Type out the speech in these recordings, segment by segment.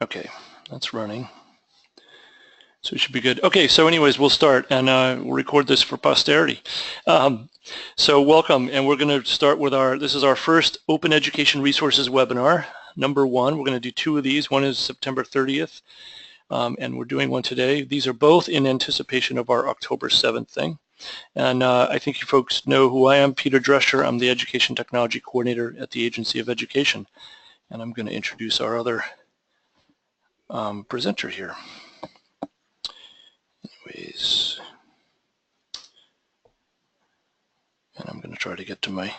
Okay, that's running. So it should be good. Okay, so anyways, we'll start, and we'll record this for posterity. So welcome, and we're going to start with this is our first Open Education Resources webinar, number 1. We're going to do 2 of these. One is September 30th, and we're doing one today. These are both in anticipation of our October 7th thing. And I think you folks know who I am, Peter Drescher. I'm the Education Technology Coordinator at the Agency of Education. And I'm going to introduce our other presenter here. Anyways, and I'm going to try to get to my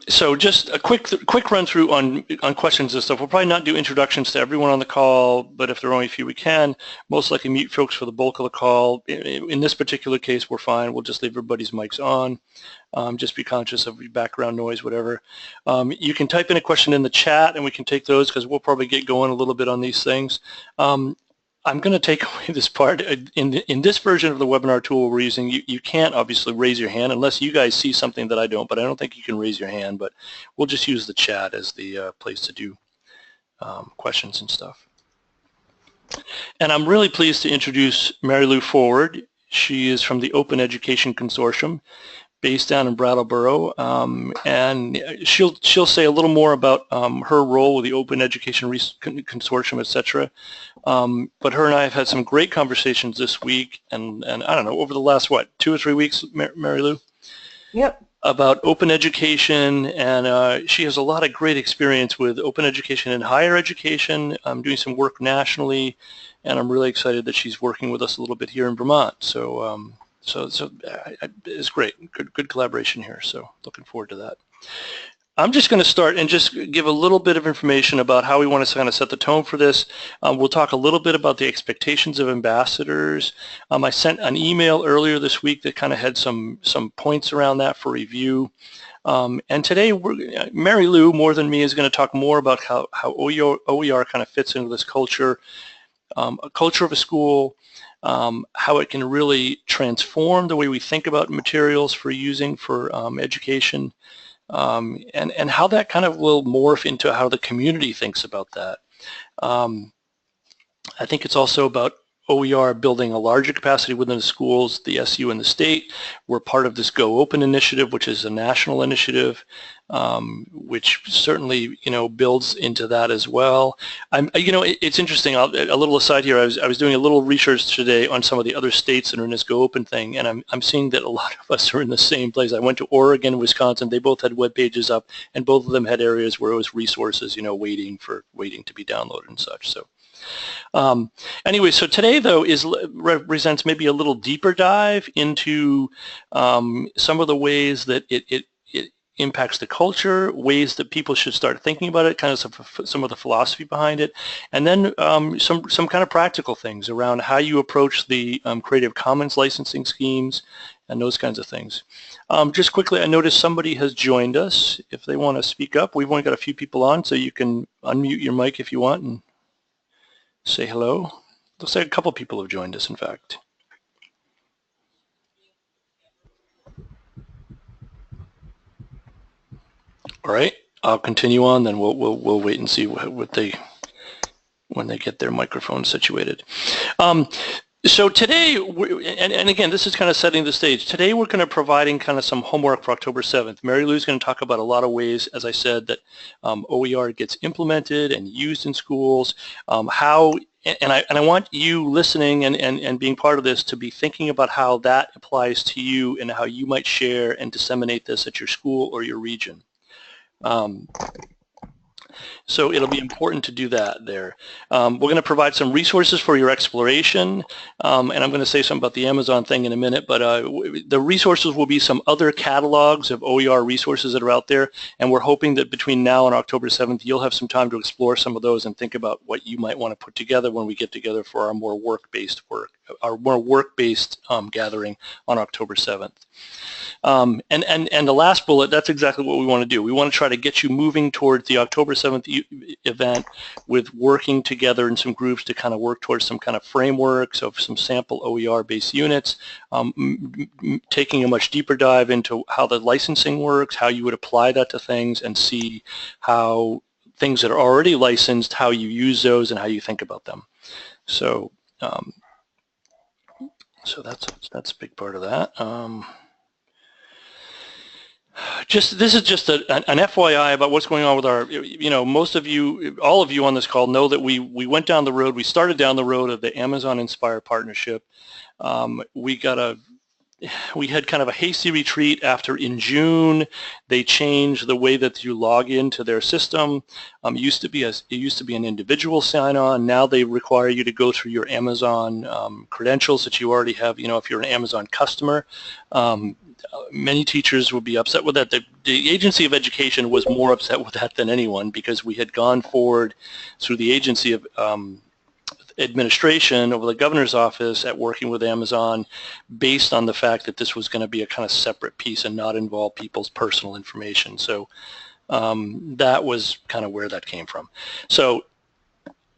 so just a quick run through on questions and stuff. We'll probably not do introductions to everyone on the call, but if there are only a few we can, most likely mute folks for the bulk of the call. In this particular case, we're fine. We'll just leave everybody's mics on. Just be conscious of background noise, whatever. You can type in a question in the chat and we can take those because we'll probably get going a little bit on these things. I'm going to take away this part. In this version of the webinar tool we're using, you can't obviously raise your hand unless you guys see something that I don't, but I don't think you can raise your hand, but we'll just use the chat as the place to do questions and stuff. And I'm really pleased to introduce Mary Lou Forward. She is from the Open Education Consortium, based down in Brattleboro, and she'll say a little more about her role with the Open Education Consortium, etc. But her and I have had some great conversations this week, and I don't know, over the last, what, 2 or 3 weeks, Mary Lou? Yep. About open education, and she has a lot of great experience with open education in higher education, doing some work nationally, and I'm really excited that she's working with us a little bit here in Vermont. So it's great. Good collaboration here, so looking forward to that. I'm just going to start and just give a little bit of information about how we want to kind of set the tone for this. We'll talk a little bit about the expectations of ambassadors. I sent an email earlier this week that kind of had some points around that for review. And today, Mary Lou, more than me, is going to talk more about how OER kind of fits into this culture, a culture of a school, how it can really transform the way we think about materials for using for education, and how that kind of will morph into how the community thinks about that. I think it's also about OER building a larger capacity within the schools, the SU and the state. We're part of this Go Open initiative, which is a national initiative, which certainly, builds into that as well. It's interesting. A little aside here. I was doing a little research today on some of the other states that are in this Go Open thing, and I'm seeing that a lot of us are in the same place. I went to Oregon, Wisconsin. They both had web pages up, and both of them had areas where it was resources, waiting to be downloaded and such. So. Anyway, so today though represents maybe a little deeper dive into some of the ways that it impacts the culture, ways that people should start thinking about it, kind of some of the philosophy behind it, and then some kind of practical things around how you approach the Creative Commons licensing schemes and those kinds of things. Just quickly, I noticed somebody has joined us. If they want to speak up, we've only got a few people on, so you can unmute your mic if you want and say hello. Looks like a couple people have joined us, in fact. All right, I'll continue on, then we'll wait and see when they get their microphone situated. So today, and again, this is kind of setting the stage. Today we're going to providing kind of some homework for October 7th. Mary Lou's going to talk about a lot of ways, as I said, that OER gets implemented and used in schools, how, and I want you listening and being part of this to be thinking about how that applies to you and how you might share and disseminate this at your school or your region. So it'll be important to do that there. We're going to provide some resources for your exploration, and I'm going to say something about the Amazon thing in a minute, but the resources will be some other catalogs of OER resources that are out there, and we're hoping that between now and October 7th, you'll have some time to explore some of those and think about what you might want to put together when we get together for our more work-based work. our more work-based gathering on October 7th. And the last bullet, that's exactly what we want to do. We want to try to get you moving towards the October 7th event with working together in some groups to kind of work towards some kind of framework, so some sample OER-based units, taking a much deeper dive into how the licensing works, how you would apply that to things, and see how things that are already licensed, how you use those and how you think about them. So, so that's a big part of that. This is just an FYI about what's going on with our, most of you, all of you on this call know that we went down the road, we started down the road of the Amazon Inspire partnership. We had kind of a hasty retreat after in June they changed the way that you log into their system. It used to be an individual sign-on. Now they require you to go through your Amazon credentials that you already have. If you're an Amazon customer, many teachers would be upset with that. The Agency of Education was more upset with that than anyone, because we had gone forward through the Agency of Administration over the governor's office at working with Amazon based on the fact that this was going to be a kind of separate piece and not involve people's personal information. So that was kind of where that came from. So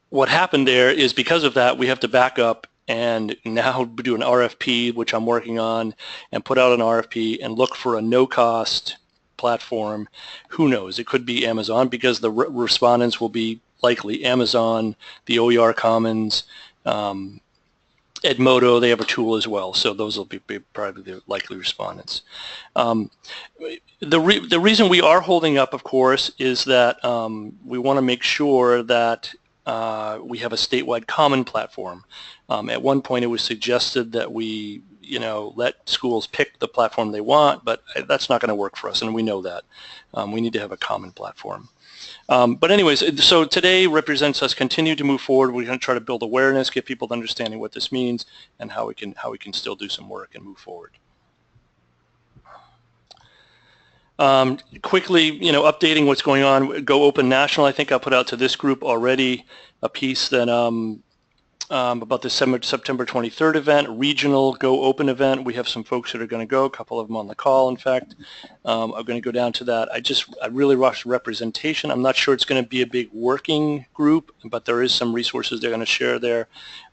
what happened there is, because of that, we have to back up and now do an RFP, which I'm working on, and put out an RFP and look for a no-cost platform. Who knows? It could be Amazon, because the respondents will be likely Amazon, the OER Commons, Edmodo. They have a tool as well, so those will be probably the likely respondents. The reason we are holding up, of course, is that we want to make sure that we have a statewide common platform. At one point it was suggested that we let schools pick the platform they want, but that's not going to work for us, and we know that. We need to have a common platform. But anyways, so today represents us continue to move forward. We're going to try to build awareness, get people to understanding what this means, and how we can still do some work and move forward. Quickly, updating what's going on. Go Open National. I think I put out to this group already a piece that about the September 23rd event, regional Go Open event. We have some folks that are going to go, a couple of them on the call, in fact. I'm going to go down to that. I really rushed representation. I'm not sure it's going to be a big working group, but there is some resources they're going to share there.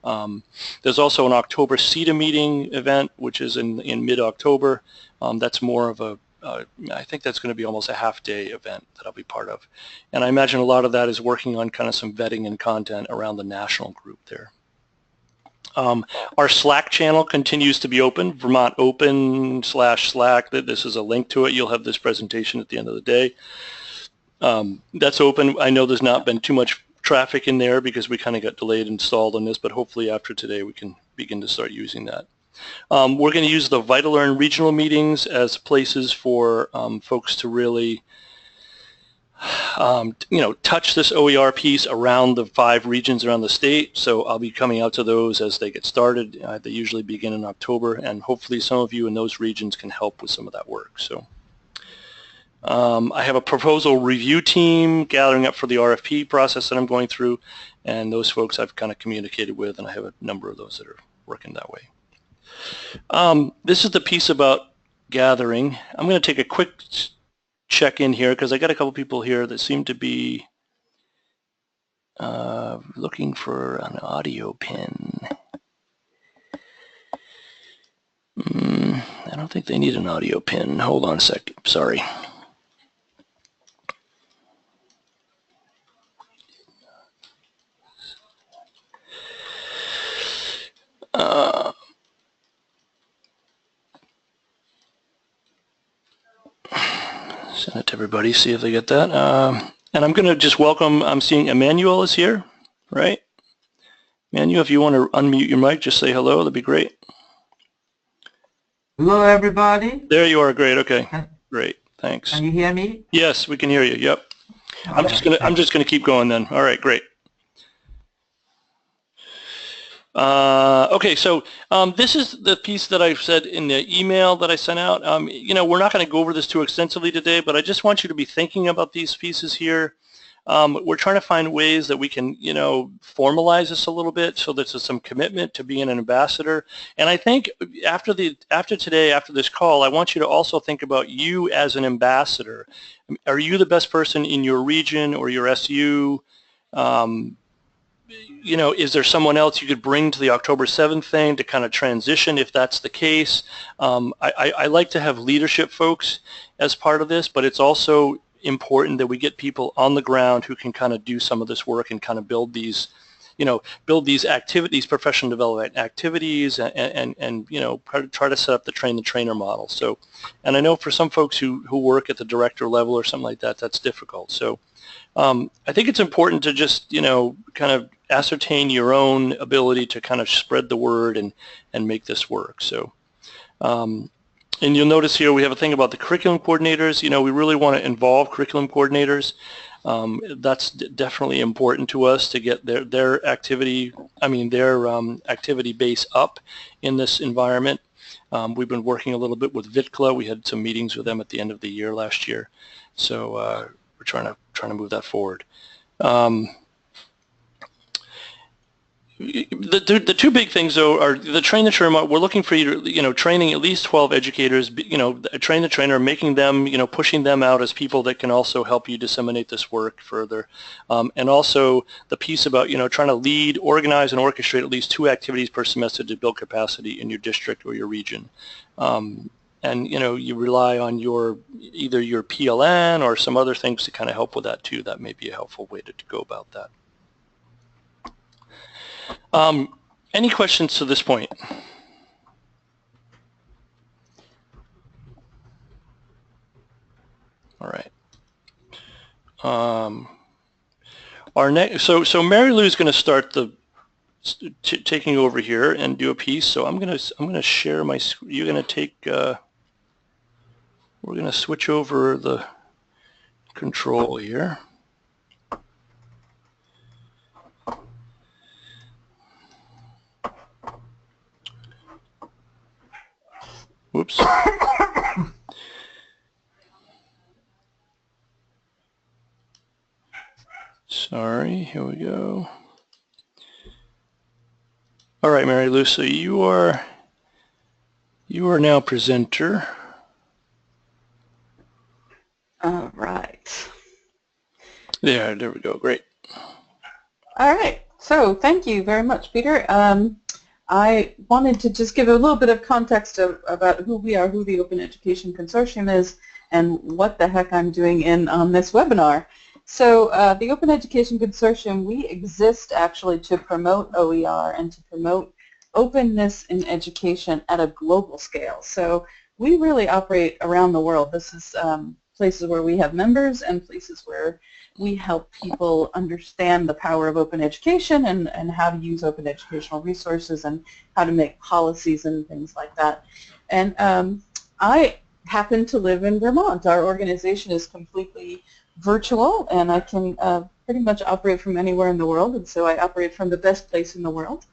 There's also an October CETA meeting event, which is in mid-October. That's more of a I think that's going to be almost a half-day event that I'll be part of. And I imagine a lot of that is working on kind of some vetting and content around the national group there. Our Slack channel continues to be open, Vermont Open /Slack. This is a link to it. You'll have this presentation at the end of the day. That's open. I know there's not been too much traffic in there because we kind of got delayed and stalled on this, but hopefully after today we can begin to start using that. We're going to use the VitalLearn regional meetings as places for folks to really touch this OER piece around the 5 regions around the state. So I'll be coming out to those as they get started. They usually begin in October, and hopefully some of you in those regions can help with some of that work. So I have a proposal review team gathering up for the RFP process that I'm going through, and those folks I've kind of communicated with, and I have a number of those that are working that way. This is the piece about gathering. I'm going to take a quick check in here because I got a couple people here that seem to be looking for an audio pin. I don't think they need an audio pin. Hold on a sec. Sorry. Send it to everybody, see if they get that. And I'm going to just welcome, I'm seeing Emmanuel is here, right? Emmanuel, if you want to unmute your mic, just say hello, that'd be great. Hello, everybody. There you are, great, okay. Great, thanks. Can you hear me? Yes, we can hear you, yep. Okay. I'm just gonna keep going then. All right, great. Okay, so this is the piece that I said in the email that I sent out. We're not going to go over this too extensively today, but I just want you to be thinking about these pieces here. we're trying to find ways that we can, formalize this a little bit so there's some commitment to being an ambassador. And I think after today, after this call, I want you to also think about you as an ambassador. Are you the best person in your region or your SU? Is there someone else you could bring to the October 7th thing to kind of transition if that's the case? I like to have leadership folks as part of this, but it's also important that we get people on the ground who can kind of do some of this work and kind of build these, these activities, professional development activities, and try to set up the train the trainer model. So, and I know for some folks who work at the director level or something like that, that's difficult. So I think it's important to just, kind of ascertain your own ability to kind of spread the word and make this work. So, and you'll notice here we have a thing about the curriculum coordinators. We really want to involve curriculum coordinators. That's definitely important to us to get their activity, their activity base up in this environment. We've been working a little bit with VITCLA. We had some meetings with them at the end of the year last year. So we're trying to move that forward. The two big things though are the train the trainer. We're looking for you to, training at least 12 educators, train the trainer, making them, pushing them out as people that can also help you disseminate this work further. And also the piece about, trying to lead, organize, and orchestrate at least 2 activities per semester to build capacity in your district or your region. And, you rely on either your PLN or some other things to kind of help with that too. That may be a helpful way to go about that. Any questions to this point? All right. Our next, so Mary Lou is going to start taking over here and do a piece. So I'm going to share my. You're going to take. We're going to switch over the control here. Whoops. Sorry, here we go. All right, Mary Lou, so you are now presenter. All right. There we go, great. All right, so thank you very much, Peter. I wanted to just give a little bit of context about who we are, who the Open Education Consortium is, and what the heck I'm doing in this webinar. So the Open Education Consortium, we exist actually to promote OER and to promote openness in education at a global scale. So we really operate around the world. This is places where we have members and places where we help people understand the power of open education and how to use open educational resources and how to make policies and things like that. And I happen to live in Vermont. Our organization is completely virtual, and I can pretty much operate from anywhere in the world, and so I operate from the best place in the world,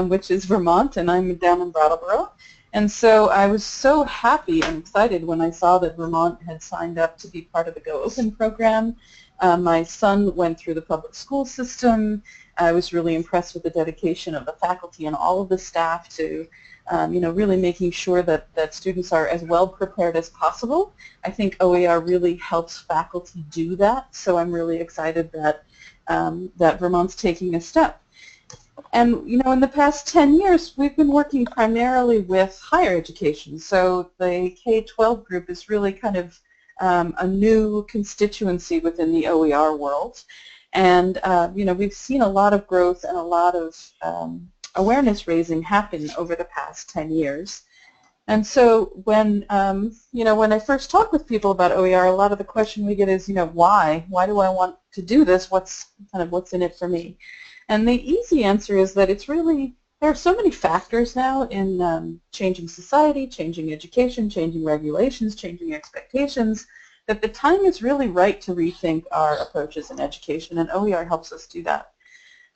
which is Vermont, and I'm down in Brattleboro. And so I was so happy and excited when I saw that Vermont had signed up to be part of the Go Open program. My son went through the public school system. I was really impressed with the dedication of the faculty and all of the staff to really making sure that students are as well prepared as possible. I think OER really helps faculty do that, so I'm really excited that, that Vermont's taking a step. And in the past 10 years, we've been working primarily with higher education. So the K-12 group is really kind of a new constituency within the OER world. And we've seen a lot of growth and a lot of awareness raising happen over the past 10 years. And so when when I first talk with people about OER, a lot of the question we get is, why? Why do I want to do this? What's in it for me? And the easy answer is that it's really, there are so many factors now in changing society, changing education, changing regulations, changing expectations, that the time is really right to rethink our approaches in education, and OER helps us do that.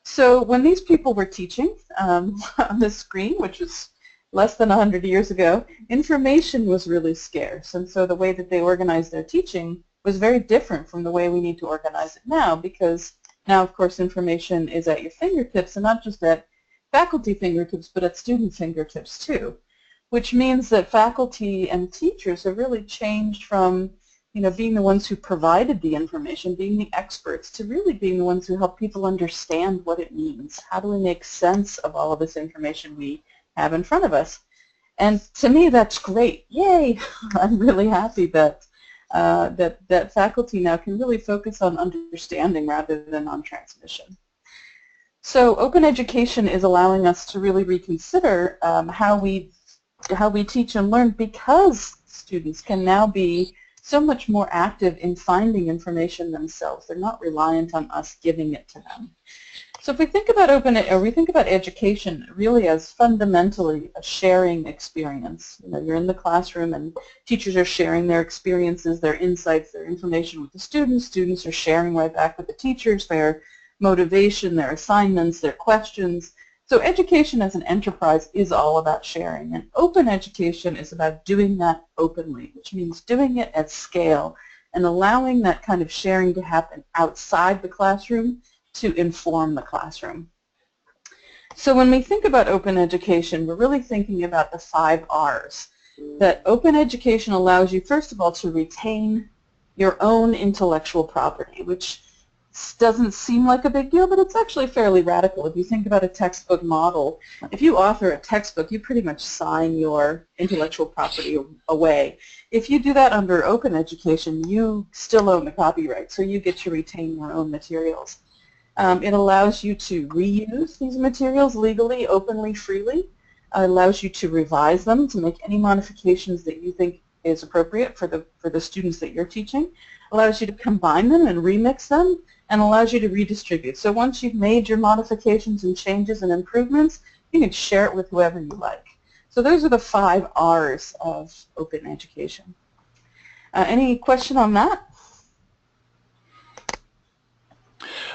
So when these people were teaching on the screen, which was less than 100 years ago, information was really scarce, and so the way that they organized their teaching was very different from the way we need to organize it now, because now, of course, information is at your fingertips, and not just at faculty fingertips, but at student fingertips too, which means that faculty and teachers have really changed from being the ones who provided the information, being the experts, to really being the ones who help people understand what it means. How do we make sense of all of this information we have in front of us? And to me, that's great. Yay! I'm really happy that that faculty now can really focus on understanding rather than on transmission. So open education is allowing us to really reconsider how we teach and learn, because students can now be so much more active in finding information themselves. They're not reliant on us giving it to them. So if we think about education really as fundamentally a sharing experience, you're in the classroom and teachers are sharing their experiences, their insights, their information with the students. Students are sharing right back with the teachers their motivation, their assignments, their questions. So education as an enterprise is all about sharing, and open education is about doing that openly, which means doing it at scale and allowing that kind of sharing to happen outside the classroom to inform the classroom. So when we think about open education, we're really thinking about the 5 R's. That open education allows you, first of all, to retain your own intellectual property, which doesn't seem like a big deal, but it's actually fairly radical. If you think about a textbook model, if you author a textbook, you pretty much sign your intellectual property away. If you do that under open education, you still own the copyright, so you get to retain your own materials. It allows you to reuse these materials legally, openly, freely. It allows you to revise them, to make any modifications that you think is appropriate for the students that you're teaching. Allows you to combine them and remix them, and allows you to redistribute. So once you've made your modifications and changes and improvements, you can share it with whoever you like. So those are the 5 R's of open education. Any question on that?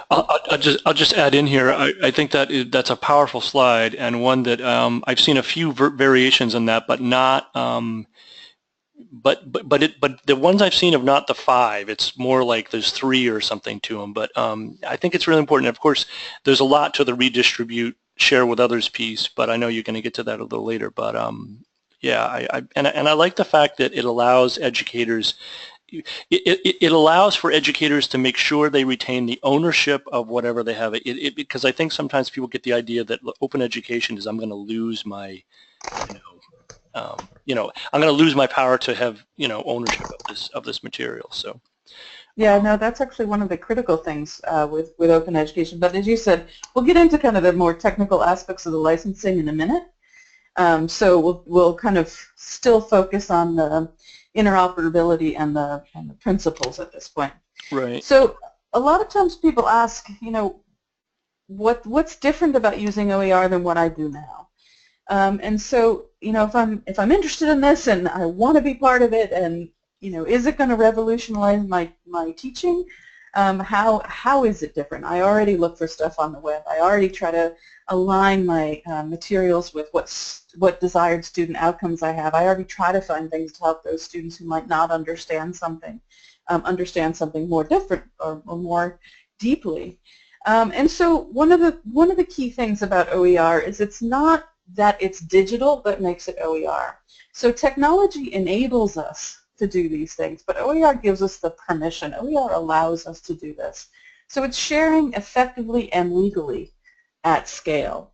I'll just add in here. I think that's a powerful slide, and one that I've seen a few variations on that, but not. But the ones I've seen of not the 5. It's more like there's 3 or something to them. But I think it's really important. Of course, there's a lot to the redistribute, share with others piece. But I know you're going to get to that a little later. But yeah, I like the fact that it allows educators. It allows for educators to make sure they retain the ownership of whatever they have. Because I think sometimes people get the idea that open education is I'm going to lose my, I'm going to lose my power to have ownership of this material. So. Yeah, no, that's actually one of the critical things with open education. But as you said, we'll get into kind of the more technical aspects of the licensing in a minute. So we'll kind of still focus on the interoperability and the principles at this point. Right. So a lot of times people ask, what's different about using OER than what I do now? And so, if I'm interested in this and I want to be part of it, and is it going to revolutionize my teaching? How is it different? I already look for stuff on the web. I already try to align my materials with what desired student outcomes I have. I already try to find things to help those students who might not understand something more different or more deeply. And so one of the key things about OER is it's not that it's digital that makes it OER. So technology enables us to do these things, but OER gives us the permission. OER allows us to do this. So it's sharing effectively and legally at scale.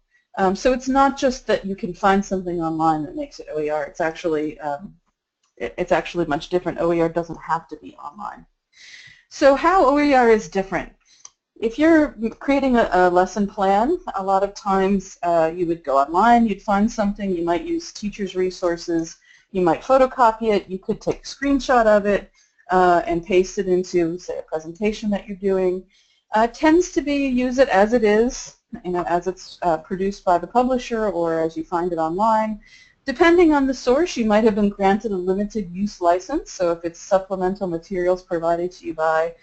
So it's not just that you can find something online that makes it OER. It's actually much different. OER doesn't have to be online. So how OER is different? If you're creating a lesson plan, a lot of times you would go online, you'd find something, you might use teachers' resources, you might photocopy it, you could take a screenshot of it and paste it into, say, a presentation that you're doing. It tends to be use it as it is, as it's produced by the publisher or as you find it online. Depending on the source, you might have been granted a limited use license. So if it's supplemental materials provided to you by,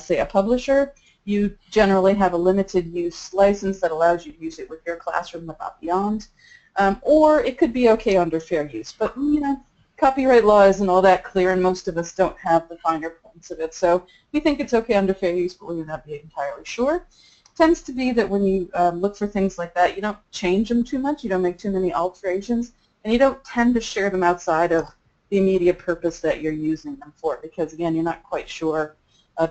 say, a publisher, you generally have a limited use license that allows you to use it with your classroom but not beyond. Or it could be okay under fair use. But copyright law isn't all that clear, and most of us don't have the finer points of it. So we think it's okay under fair use, but we're not being entirely sure. It tends to be that when you look for things like that, you don't change them too much, you don't make too many alterations, and you don't tend to share them outside of the immediate purpose that you're using them for, because again, you're not quite sure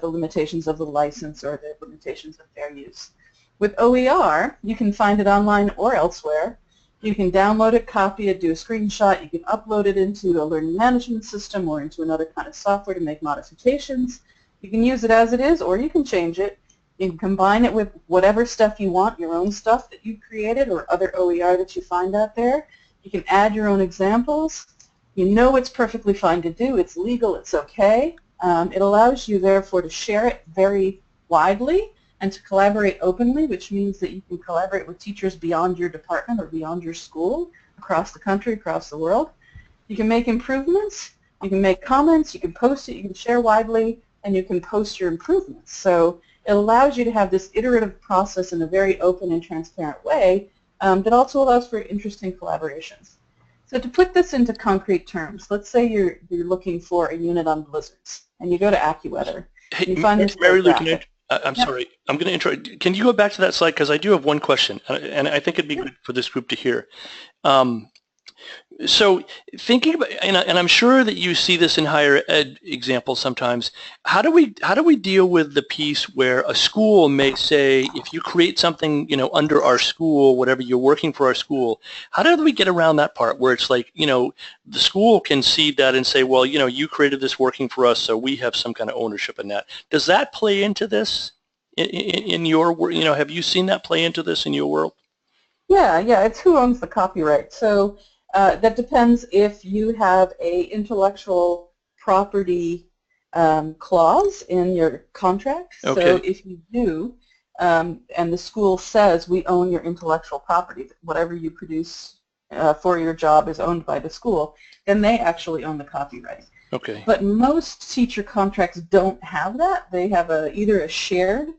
the limitations of the license or the limitations of fair use. With OER, you can find it online or elsewhere. You can download it, copy it, do a screenshot. You can upload it into a learning management system or into another kind of software to make modifications. You can use it as it is, or you can change it. You can combine it with whatever stuff you want, your own stuff that you created or other OER that you find out there. You can add your own examples. You know it's perfectly fine to do. It's legal. It's okay. It allows you, therefore, to share it very widely and to collaborate openly, which means that you can collaborate with teachers beyond your department or beyond your school, across the country, across the world. You can make improvements, you can make comments, you can post it, you can share widely, and you can post your improvements. So it allows you to have this iterative process in a very open and transparent way that also allows for interesting collaborations. So to put this into concrete terms, let's say you're looking for a unit on blizzards, and you go to AccuWeather. Hey, you find this Mary Lou, graphic. I'm sorry. I'm going to intro. Can you go back to that slide? Because I do have one question, and I think it'd be good for this group to hear. So thinking about, and I'm sure that you see this in higher ed examples sometimes, how do we deal with the piece where a school may say, if you create something, under our school, whatever, you're working for our school, how do we get around that part where it's like, the school can see that and say, well, you created this working for us, so we have some kind of ownership in that. Does that play into this in your work? Have you seen that play into this in your world? Yeah, it's who owns the copyright. So that depends if you have a intellectual property clause in your contract. Okay. So if you do, and the school says we own your intellectual property, whatever you produce for your job is owned by the school, then they actually own the copyright. Okay. But most teacher contracts don't have that. They have either a shared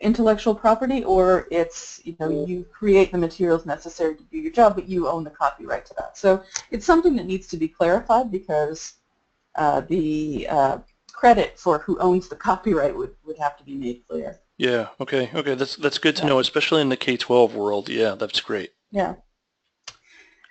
intellectual property, or it's, you create the materials necessary to do your job, but you own the copyright to that. So it's something that needs to be clarified, because the credit for who owns the copyright would have to be made clear. Yeah, okay, that's good to know, especially in the K-12 world. Yeah, that's great. Yeah.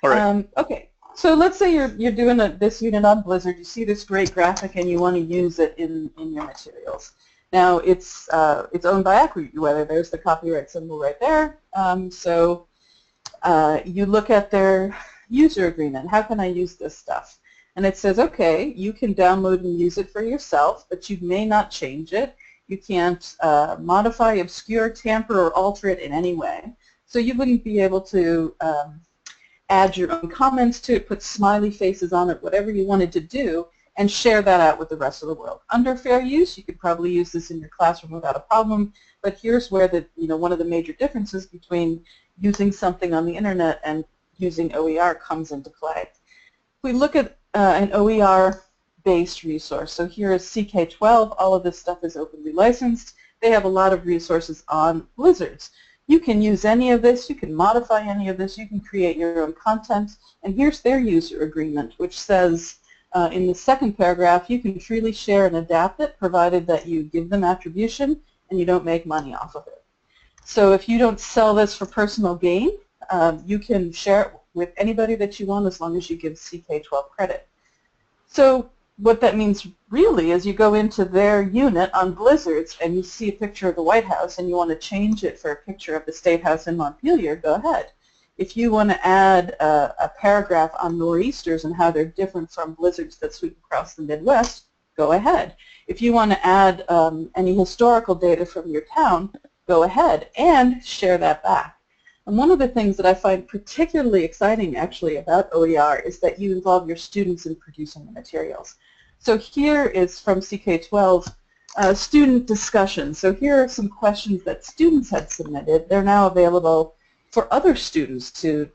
All right. Okay, so let's say you're doing this unit on Blizzard, you see this great graphic and you want to use it in your materials. Now it's owned by AccuWeather. There's the copyright symbol right there. So you look at their user agreement. How can I use this stuff? And it says, okay, you can download and use it for yourself, but you may not change it. You can't modify, obscure, tamper, or alter it in any way. So you wouldn't be able to add your own comments to it, put smiley faces on it, whatever you wanted to do, and share that out with the rest of the world. Under fair use, you could probably use this in your classroom without a problem, but here's where one of the major differences between using something on the internet and using OER comes into play. If we look at an OER-based resource, so here is CK12, all of this stuff is openly licensed. They have a lot of resources on blizzards. You can use any of this, you can modify any of this, you can create your own content, and here's their user agreement, which says, in the second paragraph, you can freely share and adapt it, provided that you give them attribution and you don't make money off of it. So if you don't sell this for personal gain, you can share it with anybody that you want as long as you give CK12 credit. So what that means really is you go into their unit on blizzards and you see a picture of the White House and you want to change it for a picture of the State House in Montpelier, go ahead. If you want to add a paragraph on nor'easters and how they're different from blizzards that sweep across the Midwest, go ahead. If you want to add any historical data from your town, go ahead and share that back. And one of the things that I find particularly exciting actually about OER is that you involve your students in producing the materials. So here is from CK12 student discussion. So here are some questions that students had submitted. They're now available for other students to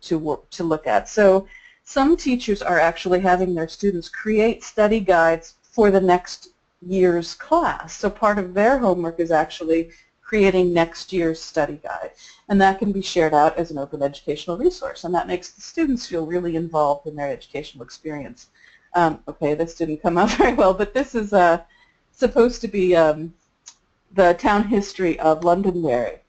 look at. So some teachers are actually having their students create study guides for the next year's class. So part of their homework is actually creating next year's study guide. And that can be shared out as an open educational resource, and that makes the students feel really involved in their educational experience. Okay, this didn't come out very well, but this is supposed to be the town history of Londonderry.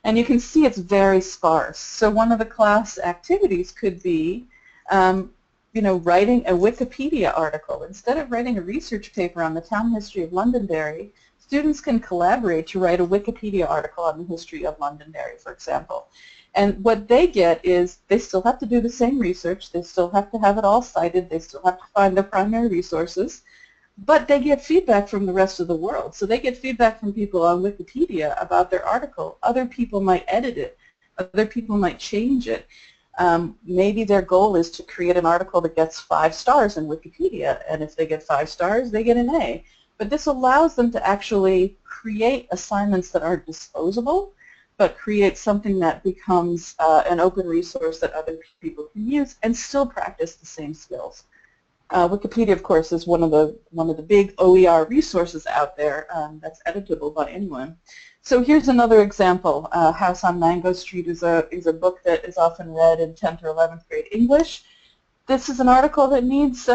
And you can see it's very sparse. So one of the class activities could be writing a Wikipedia article. Instead of writing a research paper on the town history of Londonderry, students can collaborate to write a Wikipedia article on the history of Londonderry, for example. And what they get is they still have to do the same research, they still have to have it all cited, they still have to find the primary resources, but they get feedback from the rest of the world. So they get feedback from people on Wikipedia about their article. Other people might edit it. Other people might change it. Maybe their goal is to create an article that gets 5 stars in Wikipedia, and if they get 5 stars, they get an A. But this allows them to actually create assignments that are disposable, but create something that becomes an open resource that other people can use and still practice the same skills. Wikipedia, of course, is one of the big OER resources out there that's editable by anyone. So here's another example. House on Mango Street is a book that is often read in 10th or 11th grade English. This is an article that needs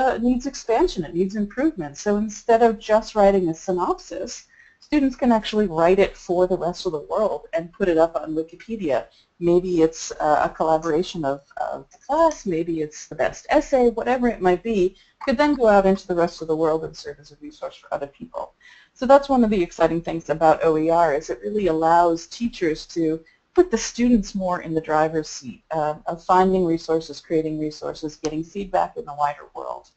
expansion. It needs improvement. So instead of just writing a synopsis, students can actually write it for the rest of the world and put it up on Wikipedia. Maybe it's a collaboration of the class, maybe it's the best essay, whatever it might be, could then go out into the rest of the world and serve as a resource for other people. So that's one of the exciting things about OER, is it really allows teachers to put the students more in the driver's seat of finding resources, creating resources, getting feedback in the wider world.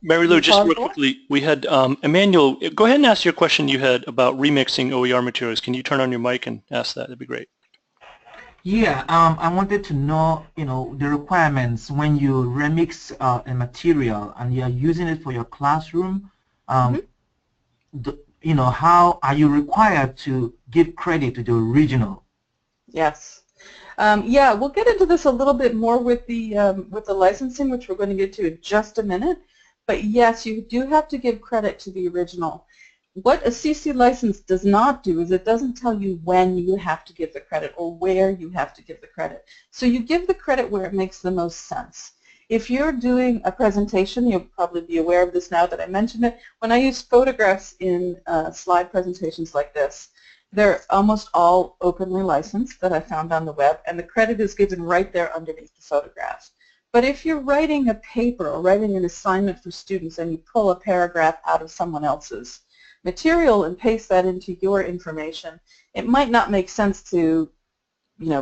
Mary Lou, just real quickly, we had Emmanuel, go ahead and ask your question you had about remixing OER materials. Can you turn on your mic and ask that? That'd be great. Yeah, I wanted to know, the requirements when you remix a material and you're using it for your classroom. How are you required to give credit to the original? Yes. Yeah, we'll get into this a little bit more with the licensing, which we're going to get to in just a minute. But yes, you do have to give credit to the original. What a CC license does not do is it doesn't tell you when you have to give the credit or where you have to give the credit. So you give the credit where it makes the most sense. If you're doing a presentation, you'll probably be aware of this now that I mentioned it. When I use photographs in slide presentations like this, they're almost all openly licensed that I found on the web, and the credit is given right there underneath the photograph. But if you're writing a paper or writing an assignment for students and you pull a paragraph out of someone else's material and paste that into your information, it might not make sense to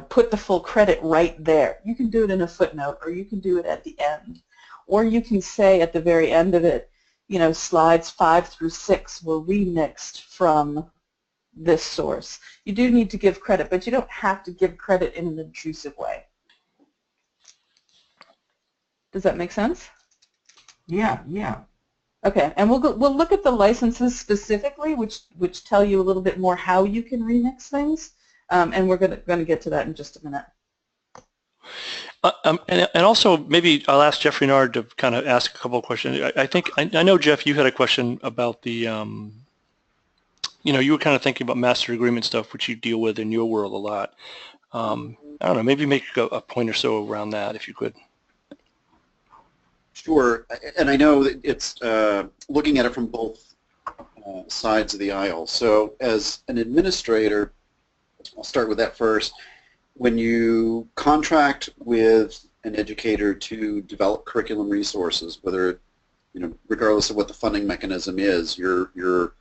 put the full credit right there. You can do it in a footnote, or you can do it at the end, or you can say at the very end of it, slides 5 through 6 were remixed from this source. You do need to give credit, but you don't have to give credit in an intrusive way. Does that make sense? Yeah. Okay, and we'll look at the licenses specifically, which tell you a little bit more how you can remix things, and we're going to get to that in just a minute. And also, maybe I'll ask Jeff Renard to kind of ask a couple of questions. I know, Jeff, you had a question about the, you were kind of thinking about master agreement stuff, which you deal with in your world a lot. I don't know, maybe make a point or so around that, if you could. Sure, and I know that it's looking at it from both sides of the aisle. So as an administrator, I'll start with that first. When you contract with an educator to develop curriculum resources, whether, regardless of what the funding mechanism is, you're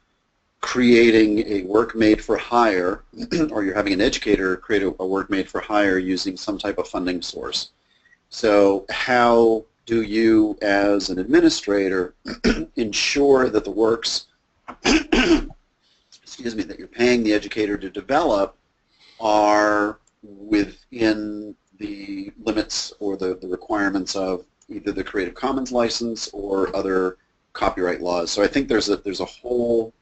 creating a work made for hire, or you're having an educator create a work made for hire using some type of funding source. So how do you, as an administrator, ensure that the works, excuse me, that you're paying the educator to develop are within the limits or the requirements of either the Creative Commons license or other copyright laws? So I think there's a whole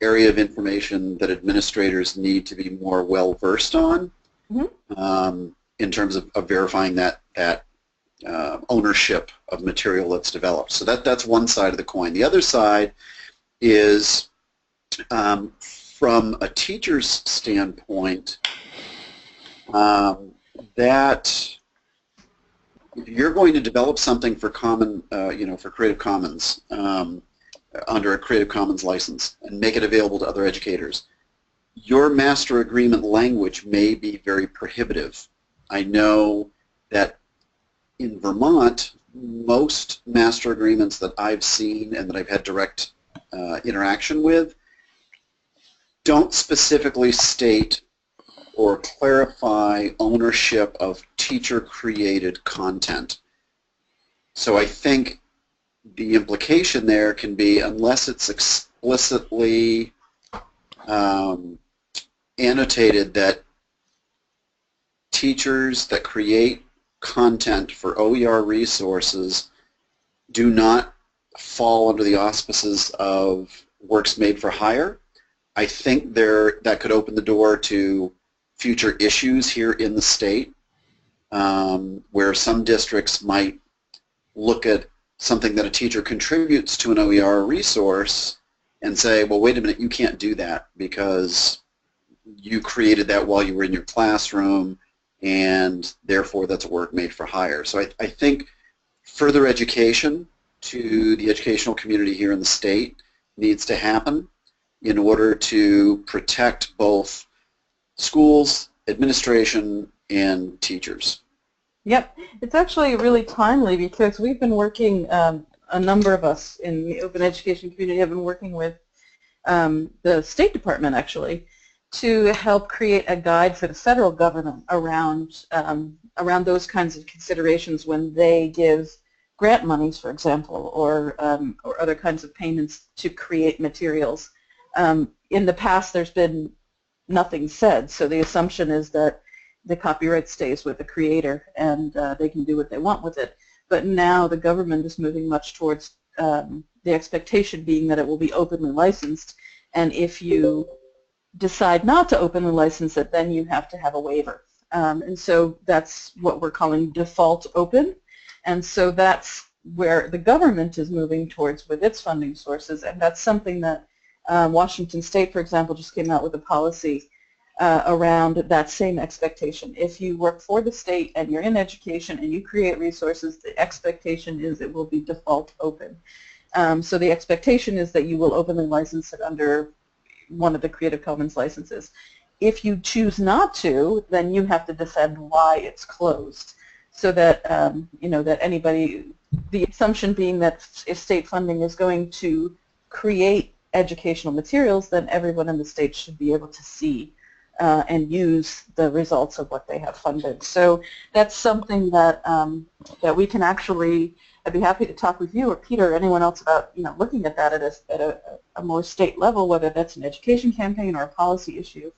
area of information that administrators need to be more well versed on, in terms of verifying that ownership of material that's developed. So that's one side of the coin. The other side is from a teacher's standpoint, that if you're going to develop something for common, for Creative Commons, under a Creative Commons license and make it available to other educators, your master agreement language may be very prohibitive. I know that in Vermont, most master agreements that I've seen and that I've had direct interaction with don't specifically state or clarify ownership of teacher-created content. So I think the implication there can be, unless it's explicitly annotated that teachers that create content for OER resources do not fall under the auspices of works made for hire, I think that could open the door to future issues here in the state, where some districts might look at something that a teacher contributes to an OER resource and say, well, wait a minute, you can't do that because you created that while you were in your classroom, and therefore that's a work made for hire. So I think further education to the educational community here in the state needs to happen in order to protect both schools, administration, and teachers. Yep, it's actually really timely because we've been working, a number of us in the open education community have been working with the State Department actually to help create a guide for the federal government around those kinds of considerations when they give grant monies, for example, or other kinds of payments to create materials. In the past, there's been nothing said, so the assumption is that the copyright stays with the creator and they can do what they want with it. But now the government is moving much towards the expectation being that it will be openly licensed, and if you decide not to openly license it, then you have to have a waiver. And so that's what we're calling default open, and so that's where the government is moving towards with its funding sources, and that's something that Washington State, for example, just came out with a policy around that same expectation. If you work for the state and you're in education and you create resources, the expectation is it will be default open. So the expectation is that you will openly license it under one of the Creative Commons licenses. If you choose not to, then you have to defend why it's closed, so that that anybody, the assumption being that if state funding is going to create educational materials, then everyone in the state should be able to see and use the results of what they have funded. So that's something that that we can actually, I'd be happy to talk with you or Peter or anyone else about looking at that at a more state level, whether that's an education campaign or a policy issue.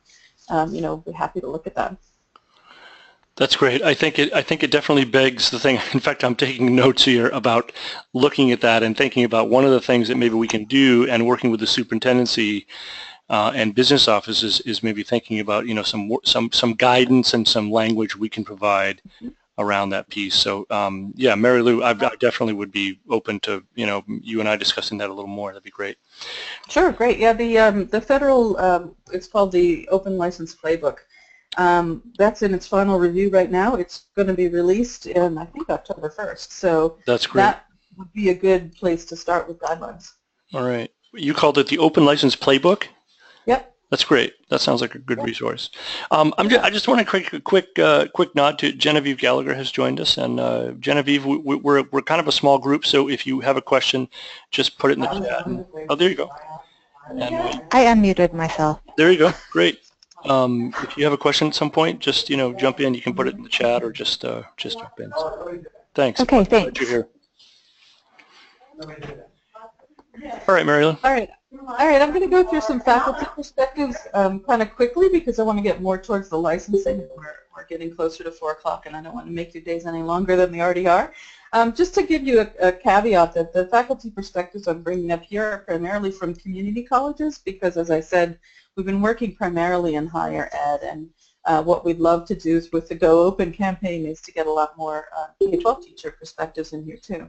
Be happy to look at that. That's great. I think it definitely begs the thing. In fact, I'm taking notes here about looking at that and thinking about one of the things that maybe we can do, and working with the superintendency and business offices is maybe thinking about some guidance and some language we can provide around that piece. So yeah, Mary Lou, I definitely would be open to you and I discussing that a little more. That'd be great. Sure, great. Yeah, the federal it's called the Open License Playbook. That's in its final review right now. It's going to be released in, I think, October 1st. So that's great. That would be a good place to start with guidelines. All right. You called it the Open License Playbook? Yep. That's great. That sounds like a good resource. I just want to quick nod to Genevieve Gallagher has joined us, and Genevieve, we're kind of a small group, so if you have a question, just put it in the chat. Oh, there you go. And, I unmuted myself. There you go. Great. If you have a question at some point, just jump in. You can put it in the chat or just jump in. So, thanks. Okay, thanks. Glad you're here. All right, Mary Lou. All right. I'm going to go through some faculty perspectives kind of quickly because I want to get more towards the licensing. We're getting closer to 4 o'clock, and I don't want to make your days any longer than they already are. Just to give you a caveat that the faculty perspectives I'm bringing up here are primarily from community colleges because, as I said, we've been working primarily in higher ed, and what we'd love to do with the Go Open campaign is to get a lot more K-12 teacher perspectives in here too.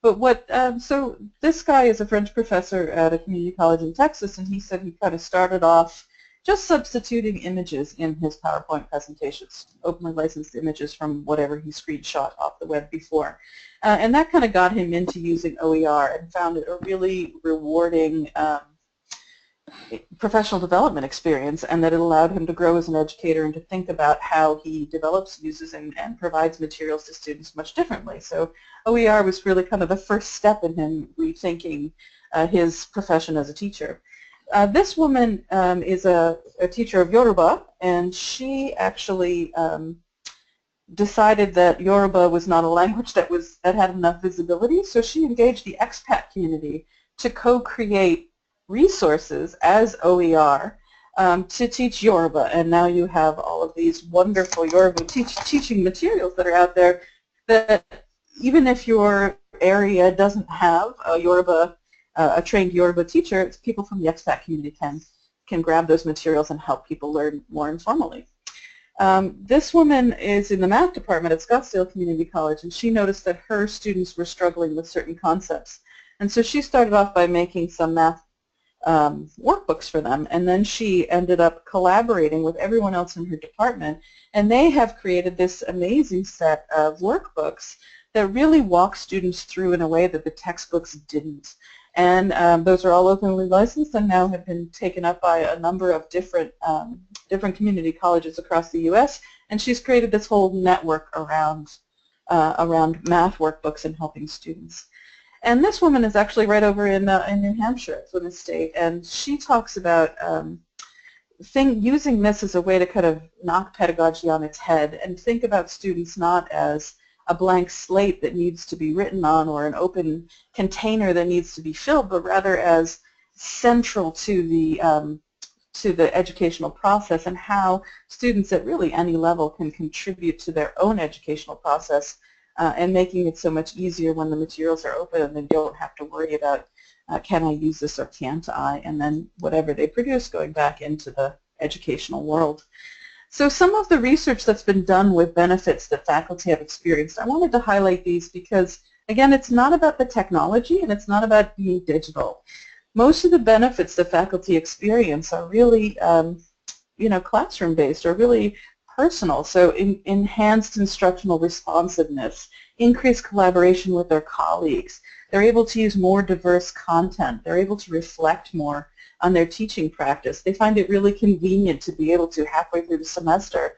But so this guy is a French professor at a community college in Texas, and he said he kind of started off just substituting images in his PowerPoint presentations, openly licensed images from whatever he screenshot off the web before. And that kind of got him into using OER and found it a really rewarding professional development experience, and that it allowed him to grow as an educator and to think about how he develops, uses, and provides materials to students much differently. So OER was really kind of the first step in him rethinking his profession as a teacher. This woman is a teacher of Yoruba, and she actually decided that Yoruba was not a language that had enough visibility, so she engaged the expat community to co-create resources as OER to teach Yoruba, and now you have all of these wonderful Yoruba teaching materials that are out there that even if your area doesn't have a trained Yoruba teacher, people from the expat community can grab those materials and help people learn more informally. This woman is in the math department at Scottsdale Community College, and she noticed that her students were struggling with certain concepts. And so she started off by making some math workbooks for them, and then she ended up collaborating with everyone else in her department, and they have created this amazing set of workbooks that really walk students through in a way that the textbooks didn't. And those are all openly licensed and now have been taken up by a number of different community colleges across the U.S. And she's created this whole network around math workbooks and helping students. And this woman is actually right over in New Hampshire, Plymouth State, and she talks about using this as a way to kind of knock pedagogy on its head and think about students not as a blank slate that needs to be written on or an open container that needs to be filled, but rather as central to the educational process, and how students at really any level can contribute to their own educational process, and making it so much easier when the materials are open and they don't have to worry about can I use this or can't I, and then whatever they produce going back into the educational world. So some of the research that's been done with benefits that faculty have experienced, I wanted to highlight these because, again, it's not about the technology and it's not about being digital. Most of the benefits that faculty experience are really classroom-based or really personal. So enhanced instructional responsiveness, increased collaboration with their colleagues. They're able to use more diverse content. They're able to reflect more on their teaching practice. They find it really convenient to be able to, halfway through the semester,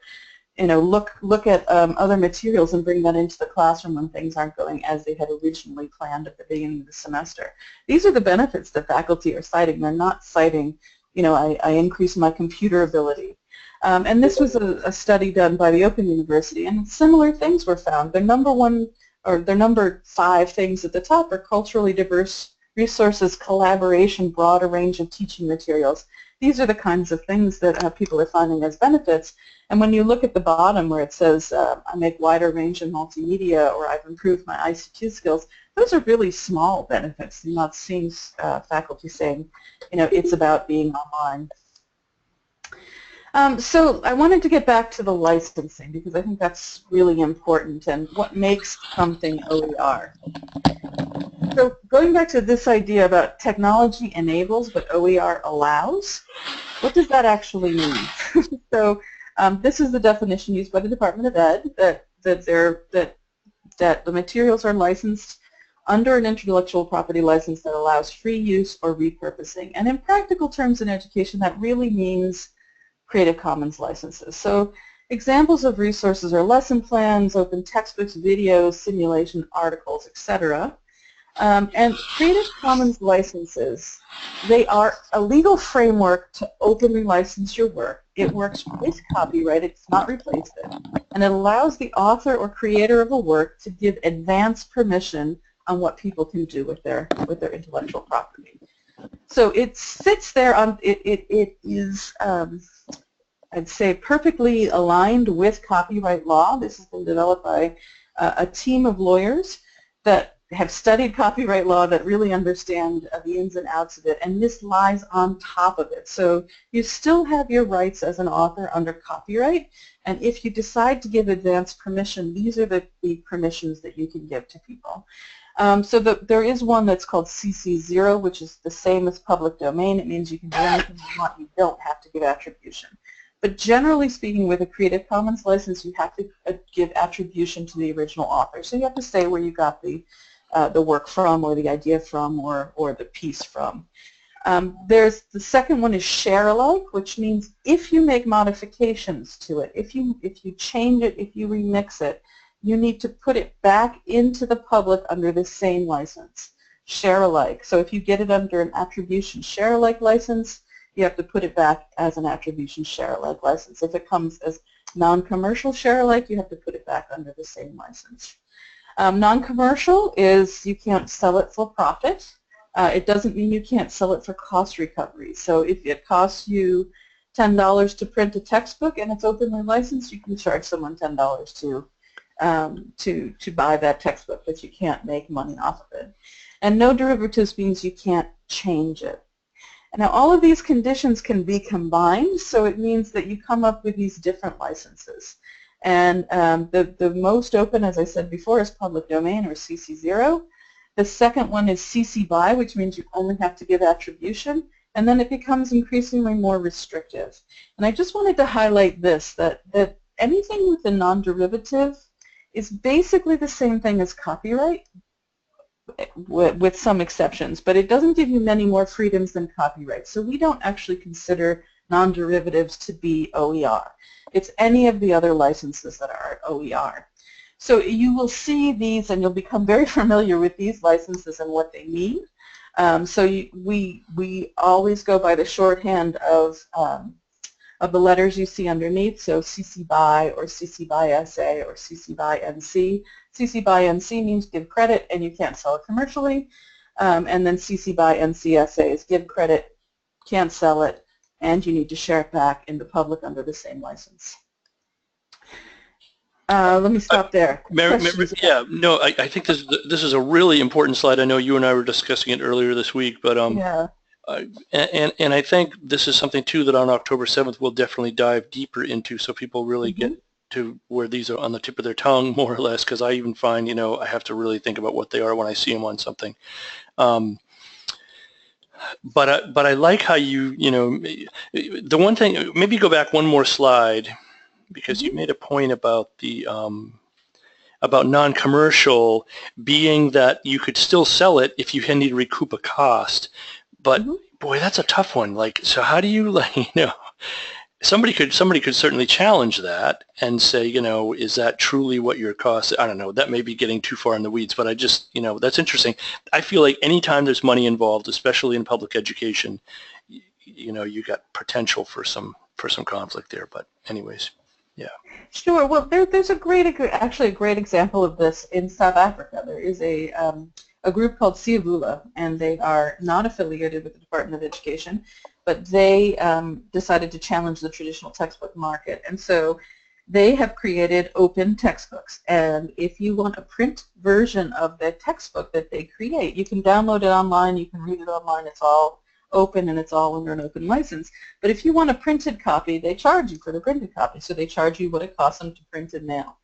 look at other materials and bring that into the classroom when things aren't going as they had originally planned at the beginning of the semester. These are the benefits that faculty are citing. They're not citing, I increased my computer ability. And this was a study done by the Open University, and similar things were found. Their number 5 things at the top are culturally diverse resources, collaboration, broader range of teaching materials. These are the kinds of things that people are finding as benefits. And when you look at the bottom where it says, I make wider range in multimedia, or I've improved my ICT skills, those are really small benefits. I'm not seeing faculty saying, it's about being online. So I wanted to get back to the licensing because I think that's really important and what makes something OER. So going back to this idea about technology enables but OER allows, what does that actually mean? So this is the definition used by the Department of Ed, that the materials are licensed under an intellectual property license that allows free use or repurposing. And in practical terms in education, that really means Creative Commons licenses. So examples of resources are lesson plans, open textbooks, videos, simulation, articles, etc. And Creative Commons licenses, they are a legal framework to openly license your work. It works with copyright, it's not replaced it, and it allows the author or creator of a work to give advance permission on what people can do with their intellectual property. So it sits there on, it is, I'd say, perfectly aligned with copyright law. This has been developed by a team of lawyers that have studied copyright law, that really understand the ins and outs of it, and this lies on top of it. So you still have your rights as an author under copyright, and if you decide to give advance permission, these are the permissions that you can give to people. So there is one that's called CC0, which is the same as public domain. It means you can do anything you want. You don't have to give attribution. But generally speaking, with a Creative Commons license, you have to give attribution to the original author. So you have to say where you got the work from, or the idea from, or the piece from. There's the second one is share alike, which means if you make modifications to it, if you change it, if you remix it, you need to put it back into the public under the same license, share alike. So if you get it under an attribution share alike license, you have to put it back as an attribution share alike license. If it comes as non-commercial share alike, you have to put it back under the same license. Non-commercial is you can't sell it for profit. It doesn't mean you can't sell it for cost recovery. So if it costs you $10 to print a textbook and it's openly licensed, you can charge someone $10 to buy that textbook, but you can't make money off of it. And no derivatives means you can't change it. Now all of these conditions can be combined, so it means that you come up with these different licenses. And the most open, as I said before, is public domain, or CC0. The second one is CC BY, which means you only have to give attribution, and then it becomes increasingly more restrictive. And I just wanted to highlight this, that anything with a non-derivative is basically the same thing as copyright, with some exceptions, but it doesn't give you many more freedoms than copyright. So we don't actually consider non-derivatives to be OER. It's any of the other licenses that are OER. So you will see these, and you'll become very familiar with these licenses and what they mean. We always go by the shorthand of the letters you see underneath, so CC BY or CC BY SA or CC BY NC. CC BY NC means give credit and you can't sell it commercially, and then CC BY NC SA is give credit, can't sell it, and you need to share it back in the public under the same license. Let me stop there. Yeah, no, I think this is a really important slide. I know you and I were discussing it earlier this week, but yeah. And I think this is something too that on October 7th we'll definitely dive deeper into, so people really get to where these are on the tip of their tongue, more or less, because I even find, you know, I have to really think about what they are when I see them on something. But I like how you know, the one thing, maybe go back one more slide, because you made a point about the about non-commercial being that you could still sell it if you need to recoup a cost. But boy, that's a tough one. Like, so how do you, like, you know, somebody could certainly challenge that and say, you know, is that truly what your cost? I don't know. That may be getting too far in the weeds, but I just, you know, that's interesting. I feel like anytime there's money involved, especially in public education, you know, you got potential for some conflict there. But anyways, yeah. Sure. Well, there's actually a great example of this in South Africa. There is a group called Siyavula, and they are not affiliated with the Department of Education, but they decided to challenge the traditional textbook market. And so they have created open textbooks. And if you want a print version of the textbook that they create, you can download it online, you can read it online, it's all open and it's all under an open license. But if you want a printed copy, they charge you for the printed copy. So they charge you what it costs them to print and mail.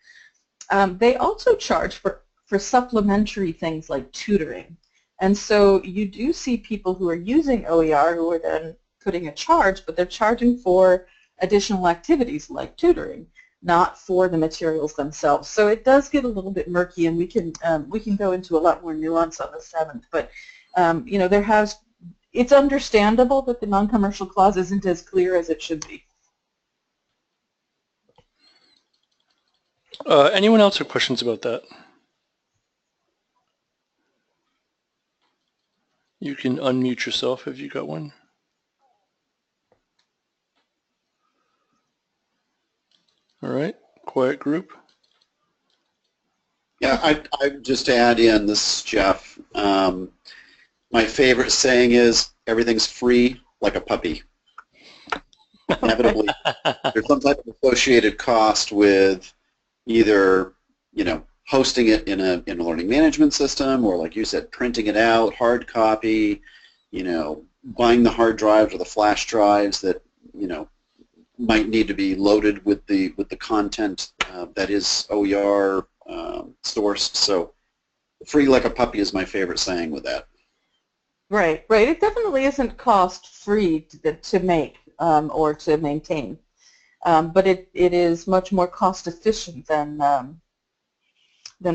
They also charge for supplementary things like tutoring. And so you do see people who are using OER who are then putting a charge, but they're charging for additional activities like tutoring, not for the materials themselves. So it does get a little bit murky, and we can go into a lot more nuance on the 7th. But you know, it's understandable that the non-commercial clause isn't as clear as it should be. Anyone else have questions about that? You can unmute yourself if you got one. All right, quiet group. Yeah, I just add in, this is Jeff. My favorite saying is, everything's free like a puppy. Inevitably, there's some type of associated cost with either, you know, hosting it in a learning management system, or like you said, printing it out, hard copy, buying the hard drives or the flash drives that might need to be loaded with the content that is OER sourced. So free like a puppy is my favorite saying with that. Right. It definitely isn't cost-free to make or to maintain, but it is much more cost-efficient than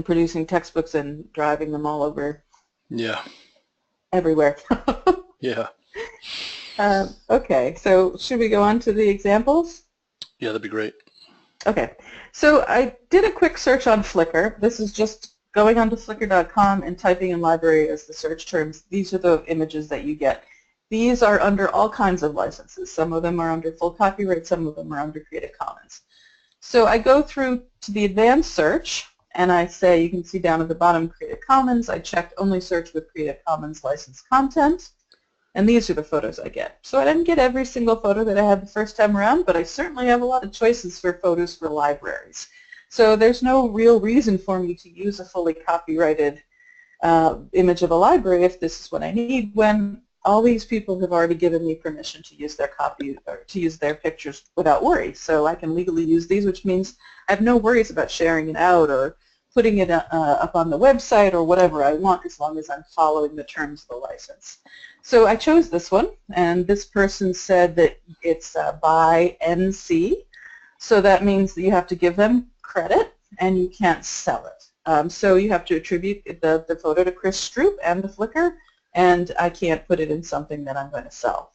producing textbooks and driving them all over. Yeah. Everywhere. Yeah. Okay, so should we go on to the examples? Yeah, that'd be great. Okay, so I did a quick search on Flickr. This is just going onto Flickr.com and typing in library as the search terms. These are the images that you get. These are under all kinds of licenses. Some of them are under full copyright, some of them are under Creative Commons. So I go through to the advanced search, and I say, you can see down at the bottom, Creative Commons. I checked only search with Creative Commons licensed content. And these are the photos I get. So I didn't get every single photo that I had the first time around, but I certainly have a lot of choices for photos for libraries. So there's no real reason for me to use a fully copyrighted image of a library if this is what I need, when all these people have already given me permission to use their copy or to use their pictures without worry. So I can legally use these, which means I have no worries about sharing it out or putting it up on the website or whatever I want, as long as I'm following the terms of the license. So I chose this one, and this person said that it's by NC, so that means that you have to give them credit and you can't sell it. So you have to attribute the photo to Chris Stroop and the Flickr, and I can't put it in something that I'm going to sell.